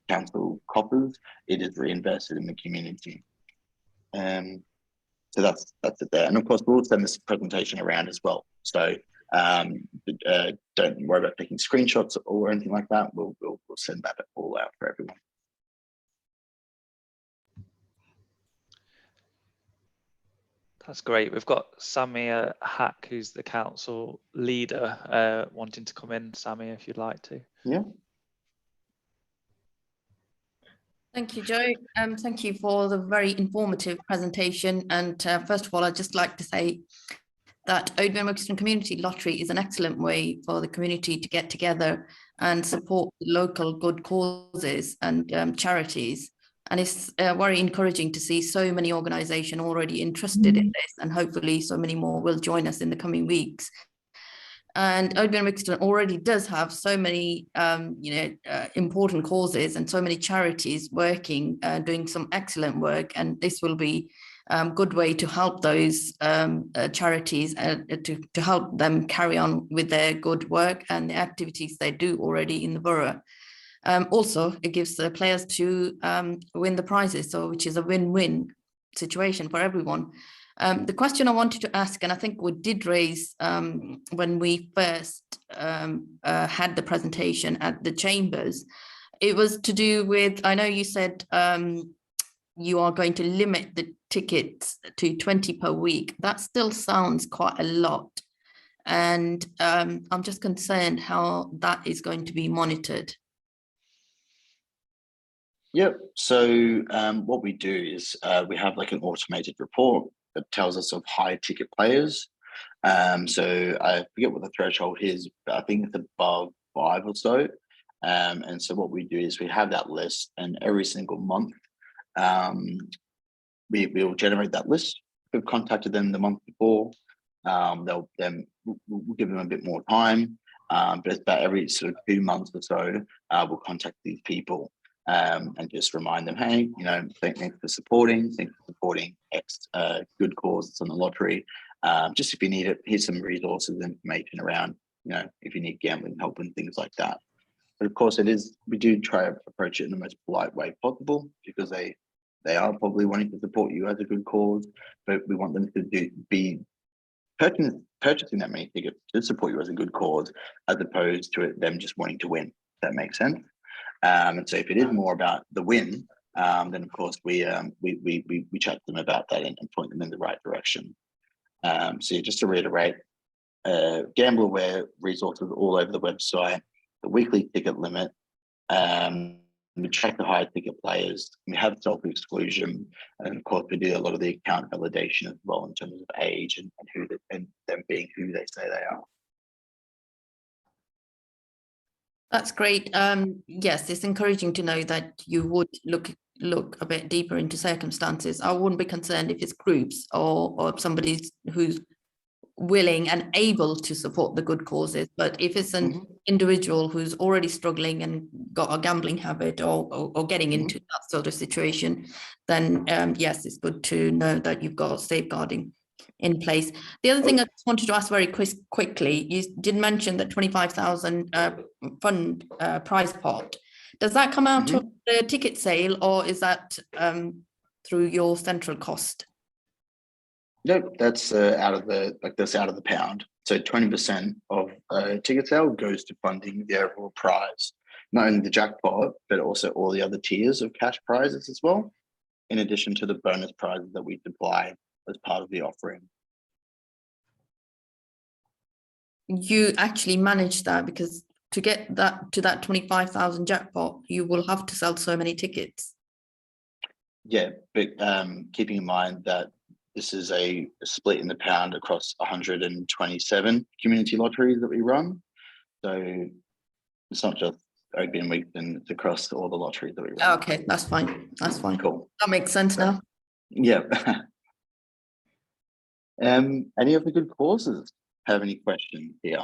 council coffers. It is reinvested in the community. So that's it there. And of course, we'll send this presentation around as well. So don't worry about taking screenshots or anything like that. We'll send that all out for everyone. That's great. We've got Samia Hack, who's the council leader, wanting to come in. Samia, if you'd like to. Yeah. Thank you, Joe. Thank you for the very informative presentation. And first of all, I'd just like to say that Oadby Wigston Community Lottery is an excellent way for the community to get together and support local good causes and charities. And it's very encouraging to see so many organisations already interested in this, and hopefully so many more will join us in the coming weeks. And Oadby Wigston already does have so many, important causes and so many charities working, doing some excellent work. And this will be a good way to help those charities to help them carry on with their good work and the activities they do already in the borough. Also, it gives the players to win the prizes, which is a win-win situation for everyone. The question I wanted to ask, and I think we did raise when we first had the presentation at the chambers, it was to do with, I know you said you are going to limit the tickets to 20 per week. That still sounds quite a lot. And I'm just concerned how that is going to be monitored. Yep. So what we do is we have like an automated report that tells us of high ticket players. So I forget what the threshold is, but I think it's above 5 or so. And so what we do is we have that list, and every single month we will generate that list. We've contacted them the month before. We'll give them a bit more time, but it's about every sort of 2 months or so, we'll contact these people and just remind them, hey, you know, thanks for supporting X good causes on the lottery. Just if you need it, here's some resources, information around, you know, if you need gambling help and things like that. But of course, we do try to approach it in the most polite way possible, because they are probably wanting to support you as a good cause, but we want them to be purchasing that many tickets to support you as a good cause, as opposed to them just wanting to win. If that makes sense. And so if it is more about the win, then of course we chat to them about that and point them in the right direction. So just to reiterate, gamble aware resources all over the website, the weekly ticket limit, we track the high ticket players, we have self-exclusion, and of course we do a lot of the account validation as well in terms of age and them being who they say they are. That's great. Yes, it's encouraging to know that you would look a bit deeper into circumstances. I wouldn't be concerned if it's groups or somebody who's willing and able to support the good causes, but if it's an individual who's already struggling and got a gambling habit or getting into that sort of situation, then yes, it's good to know that you've got safeguarding in place. The other thing I just wanted to ask very quickly, you did mention that 25,000 fund prize pot. Does that come out of the ticket sale, or is that through your central cost? No, that's out of the pound. So 20% of ticket sale goes to funding the overall prize, not only the jackpot, but also all the other tiers of cash prizes as well, in addition to the bonus prizes that we supply as part of the offering. You actually manage that, because to get that to that 25,000 jackpot, you will have to sell so many tickets. Yeah, but keeping in mind that this is a split in the pound across 127 community lotteries that we run. So it's not just Oadby Wigston, it's across all the lotteries that we run. Okay, that's fine. That's fine. Cool. That makes sense now. Yeah. Any of the good causes have any questions here?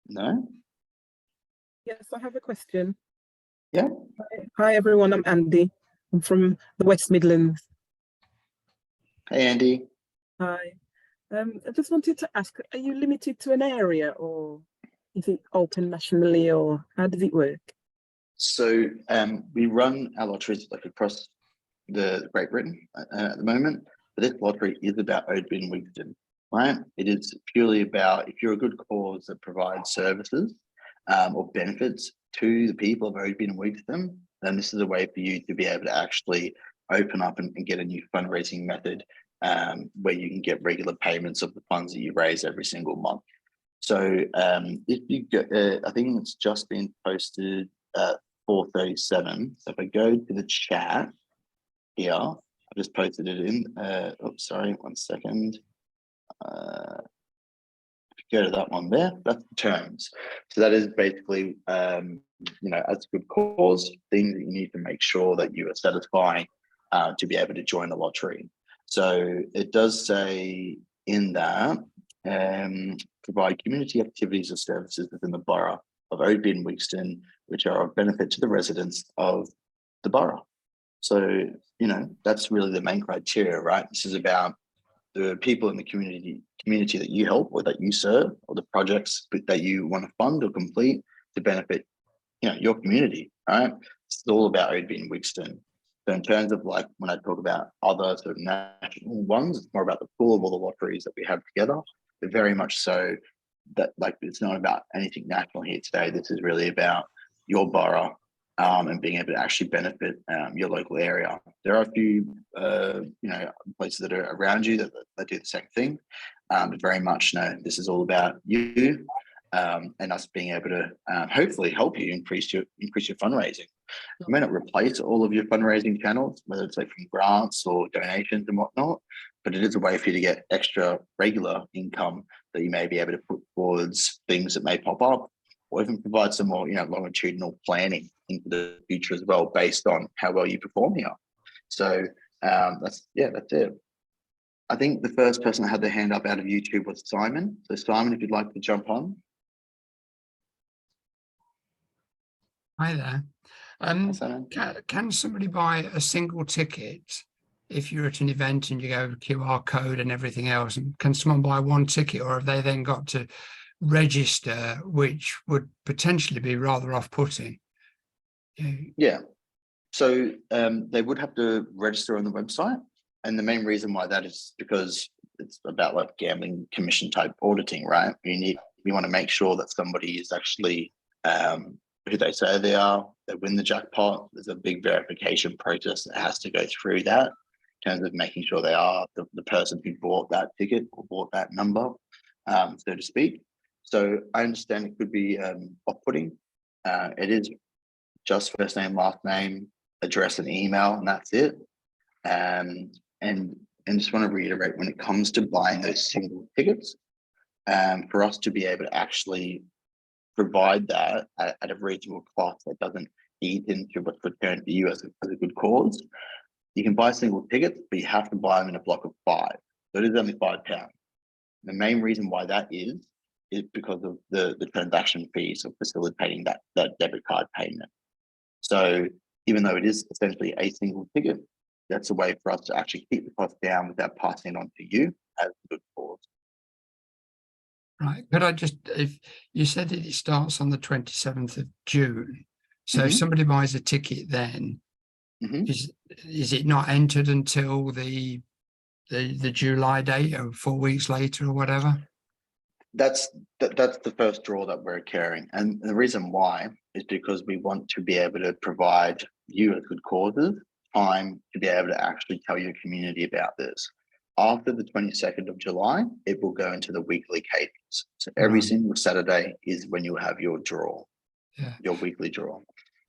No? Yes, I have a question. Yeah. Hi everyone, I'm Andy. I'm from the West Midlands. Hey Andy. Hi. I just wanted to ask, are you limited to an area, or is it open nationally, or how does it work? So we run our lotteries like across the Great Britain at the moment, but this lottery is about Oadby Wigston, right? It is purely about, if you're a good cause that provides services or benefits to the people of Oadby Wigston, then this is a way for you to be able to actually open up and get a new fundraising method where you can get regular payments of the funds that you raise every single month. So if you go, I think it's just been posted at 4:37. So if I go to the chat here, I just posted it in. Oops, sorry, 1 second. Go to that one there, that's the terms. So that is basically, you know, as a good cause, things that you need to make sure that you are satisfying to be able to join the lottery. So it does say in that, provide community activities or services within the Borough of Oadby Wigston, which are of benefit to the residents of the borough. So, you know, that's really the main criteria, right? This is about the people in the community that you help or that you serve, or the projects that you want to fund or complete to benefit, you know, your community, right? It's all about Oadby Wigston. So in terms of like when I talk about other sort of national ones, it's more about the pool of all the lotteries that we have together. But very much so that like it's not about anything national here today. This is really about your borough and being able to actually benefit your local area. There are a few places that are around you that do the same thing, but very much no. This is all about you and us being able to hopefully help you increase your fundraising. It may not replace all of your fundraising channels, whether it's like from grants or donations and whatnot, but it is a way for you to get extra regular income that you may be able to put towards things that may pop up, or even provide some more, longitudinal planning into the future as well, based on how well you perform here. So that's it. I think the first person that had their hand up out of YouTube was Simon. So Simon, if you'd like to jump on. Hi there. Can somebody buy a single ticket if you're at an event and you go QR code and everything else? And can someone buy one ticket, or have they then got to register, which would potentially be rather off-putting? Yeah. So they would have to register on the website. And the main reason why that is because it's about like gambling commission type auditing, right? We want to make sure that somebody is actually who they say they are, they win the jackpot. There's a big verification process that has to go through that in terms of making sure they are the person who bought that ticket or bought that number, so to speak. So I understand it could be off-putting. It is just first name, last name, address and email, and that's it. And just want to reiterate, when it comes to buying those single tickets, for us to be able to actually provide that at a reasonable cost that doesn't eat into what's returned to you as a good cause, you can buy single tickets, but you have to buy them in a block of 5. So it is only £5. The main reason why that is because of the transaction fees of facilitating that debit card payment. So even though it is essentially a single ticket, that's a way for us to actually keep the cost down without passing it on to you as a good cause. Right. Could I just, if you said it starts on the 27th of June, so if somebody buys a ticket then, is it not entered until the July date, or 4 weeks later or whatever? That's the first draw that we're carrying, and the reason why is because we want to be able to provide you as good causes time to be able to actually tell your community about this. After the 22nd of July, it will go into the weekly cadence. So every single Saturday is when you have your draw, your weekly draw.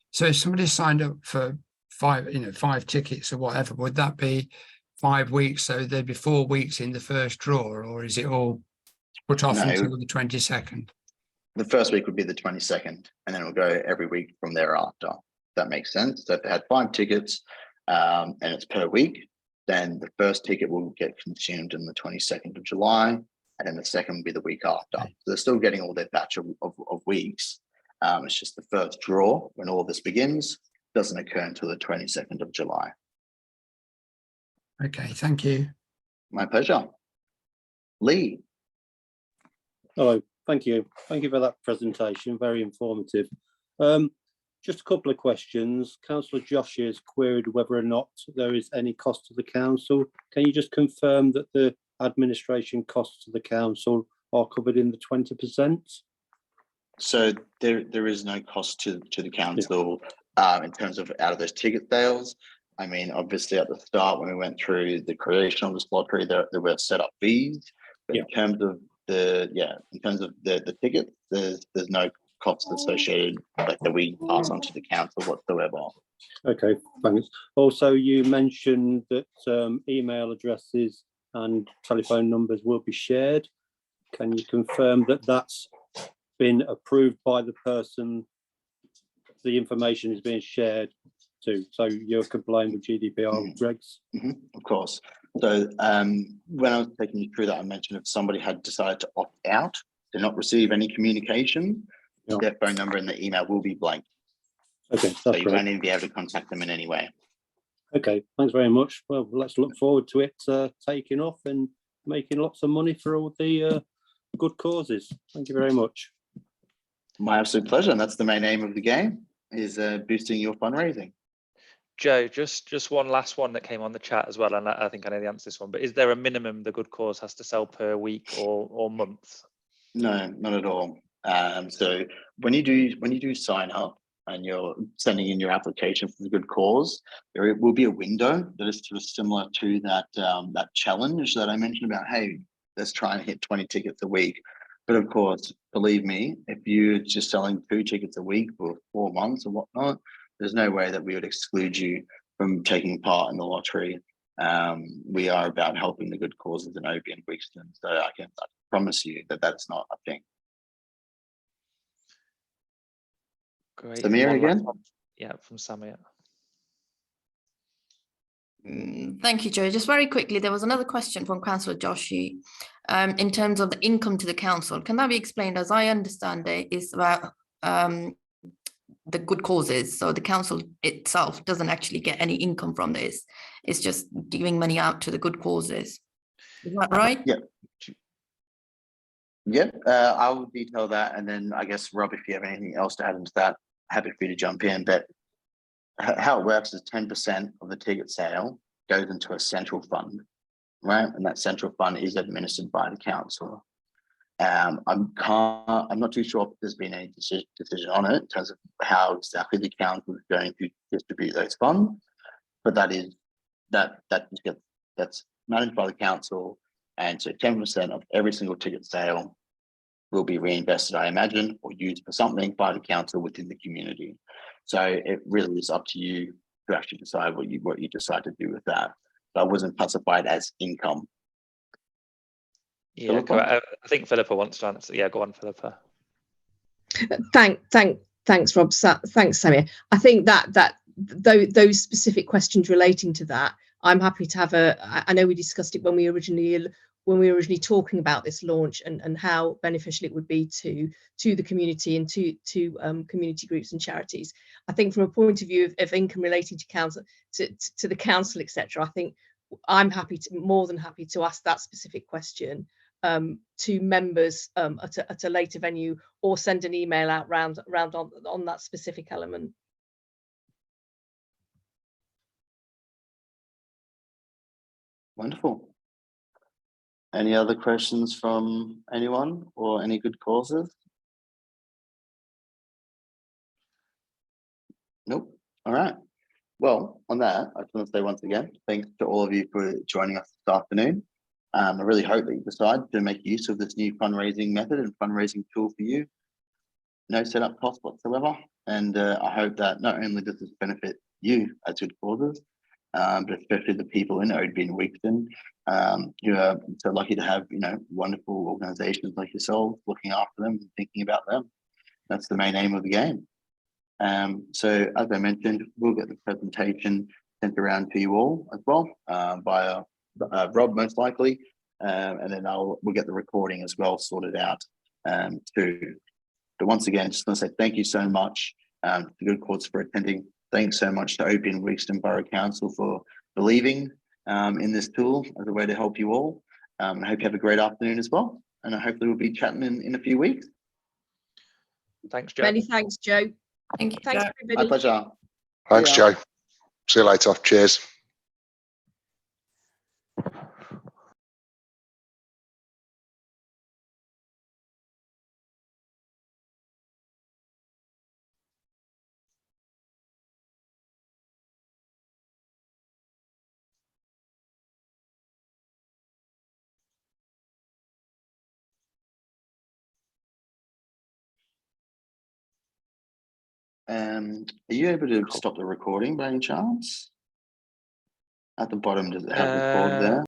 So if somebody signed up for 5 tickets or whatever, would that be 5 weeks? So there'd be 4 weeks in the first draw, or is it all put off until the 22nd? The first week would be the 22nd, and then it'll go every week from thereafter. That makes sense. So if they had 5 tickets and it's per week, then the first ticket will get consumed on the 22nd of July, and then the second will be the week after. So they're still getting all their batch of weeks. It's just the first draw, when all this begins, doesn't occur until the 22nd of July. Okay, thank you. My pleasure. Lee. Hello, thank you. Thank you for that presentation, very informative. Just a couple of questions. Councillor Josh has queried whether or not there is any cost to the council. Can you just confirm that the administration costs to the council are covered in the 20%? So there is no cost to the council in terms of out of those ticket sales. I mean, obviously at the start when we went through the creation of this lottery, there were set up fees. But in terms of the tickets, there's no costs associated that we pass on to the council whatsoever. Okay, thanks. Also, you mentioned that email addresses and telephone numbers will be shared. Can you confirm that that's been approved by the person the information is being shared to? So you're complying with GDPR regs? Of course. So when I was taking you through that, I mentioned if somebody had decided to opt out, to not receive any communication, their phone number and the email will be blank. Okay, so you won't even be able to contact them in any way. Okay, thanks very much. Well, let's look forward to it taking off and making lots of money for all the good causes. Thank you very much. My absolute pleasure. And that's the main aim of the game, is boosting your fundraising. Joe, just one last one that came on the chat as well, and I think I know the answer to this one, but is there a minimum the good cause has to sell per week or month? No, not at all. So when you do sign up and you're sending in your application for the good cause, there will be a window that is sort of similar to that that challenge that I mentioned about, hey, let's try and hit 20 tickets a week. But of course, believe me, if you're just selling 2 tickets a week for 4 months or whatnot, there's no way that we would exclude you from taking part in the lottery. We are about helping the good causes in Oadby and Wigston, so I can promise you that that's not a thing. Great. Samir again? Yeah, from Samir. Thank you, Joe. Just very quickly, there was another question from Councillor Joshi in terms of the income to the council. Can that be explained? As I understand it, is about the good causes. So the council itself doesn't actually get any income from this. It's just giving money out to the good causes. Is that right? Yeah. Yeah, I will detail that, and then I guess, Rob, if you have anything else to add into that, happy for you to jump in. But how it works is 10% of the ticket sale goes into a central fund, right? And that central fund is administered by the council. I'm not too sure if there's been any decision on it in terms of how exactly the council is going to distribute those funds, but that's managed by the council, and so 10% of every single ticket sale will be reinvested, I imagine, or used for something by the council within the community. So it really is up to you to actually decide what you decide to do with that. That wasn't classified as income. Yeah, I think Philippa wants to answer. Yeah, go on, Philippa. Thanks, Rob. Thanks, Samir. I think that those specific questions relating to that, I'm happy to have I know we discussed it when we were originally talking about this launch and how beneficial it would be to the community and to community groups and charities. I think from a point of view of income relating to council to the council, etc., I think I'm more than happy to ask that specific question to members at a later venue, or send an email out round on that specific element. Wonderful. Any other questions from anyone or any good causes? Nope. All right. Well, on that, I just want to say once again, thanks to all of you for joining us this afternoon. I really hope that you decide to make use of this new fundraising method and fundraising tool for you. No setup cost whatsoever. And I hope that not only does this benefit you as good causes, but especially the people in Oadby and Wigston, who are so lucky to have, wonderful organisations like yourselves looking after them and thinking about them. That's the main aim of the game. So as I mentioned, we'll get the presentation sent around to you all as well via Rob most likely, and then we'll get the recording as well sorted out too. But once again, just want to say thank you so much to Good Cause for attending. Thanks so much to Oadby and Wigston Borough Council for believing in this tool as a way to help you all. I hope you have a great afternoon as well, and hopefully we'll be chatting in a few weeks. Thanks, Joe. Many thanks, Joe. Thank you. Thanks, Joe. everybody. My pleasure. Thanks, Joe. See you later. Cheers. Are you able to stop the recording by any chance? At the bottom, does it have record there?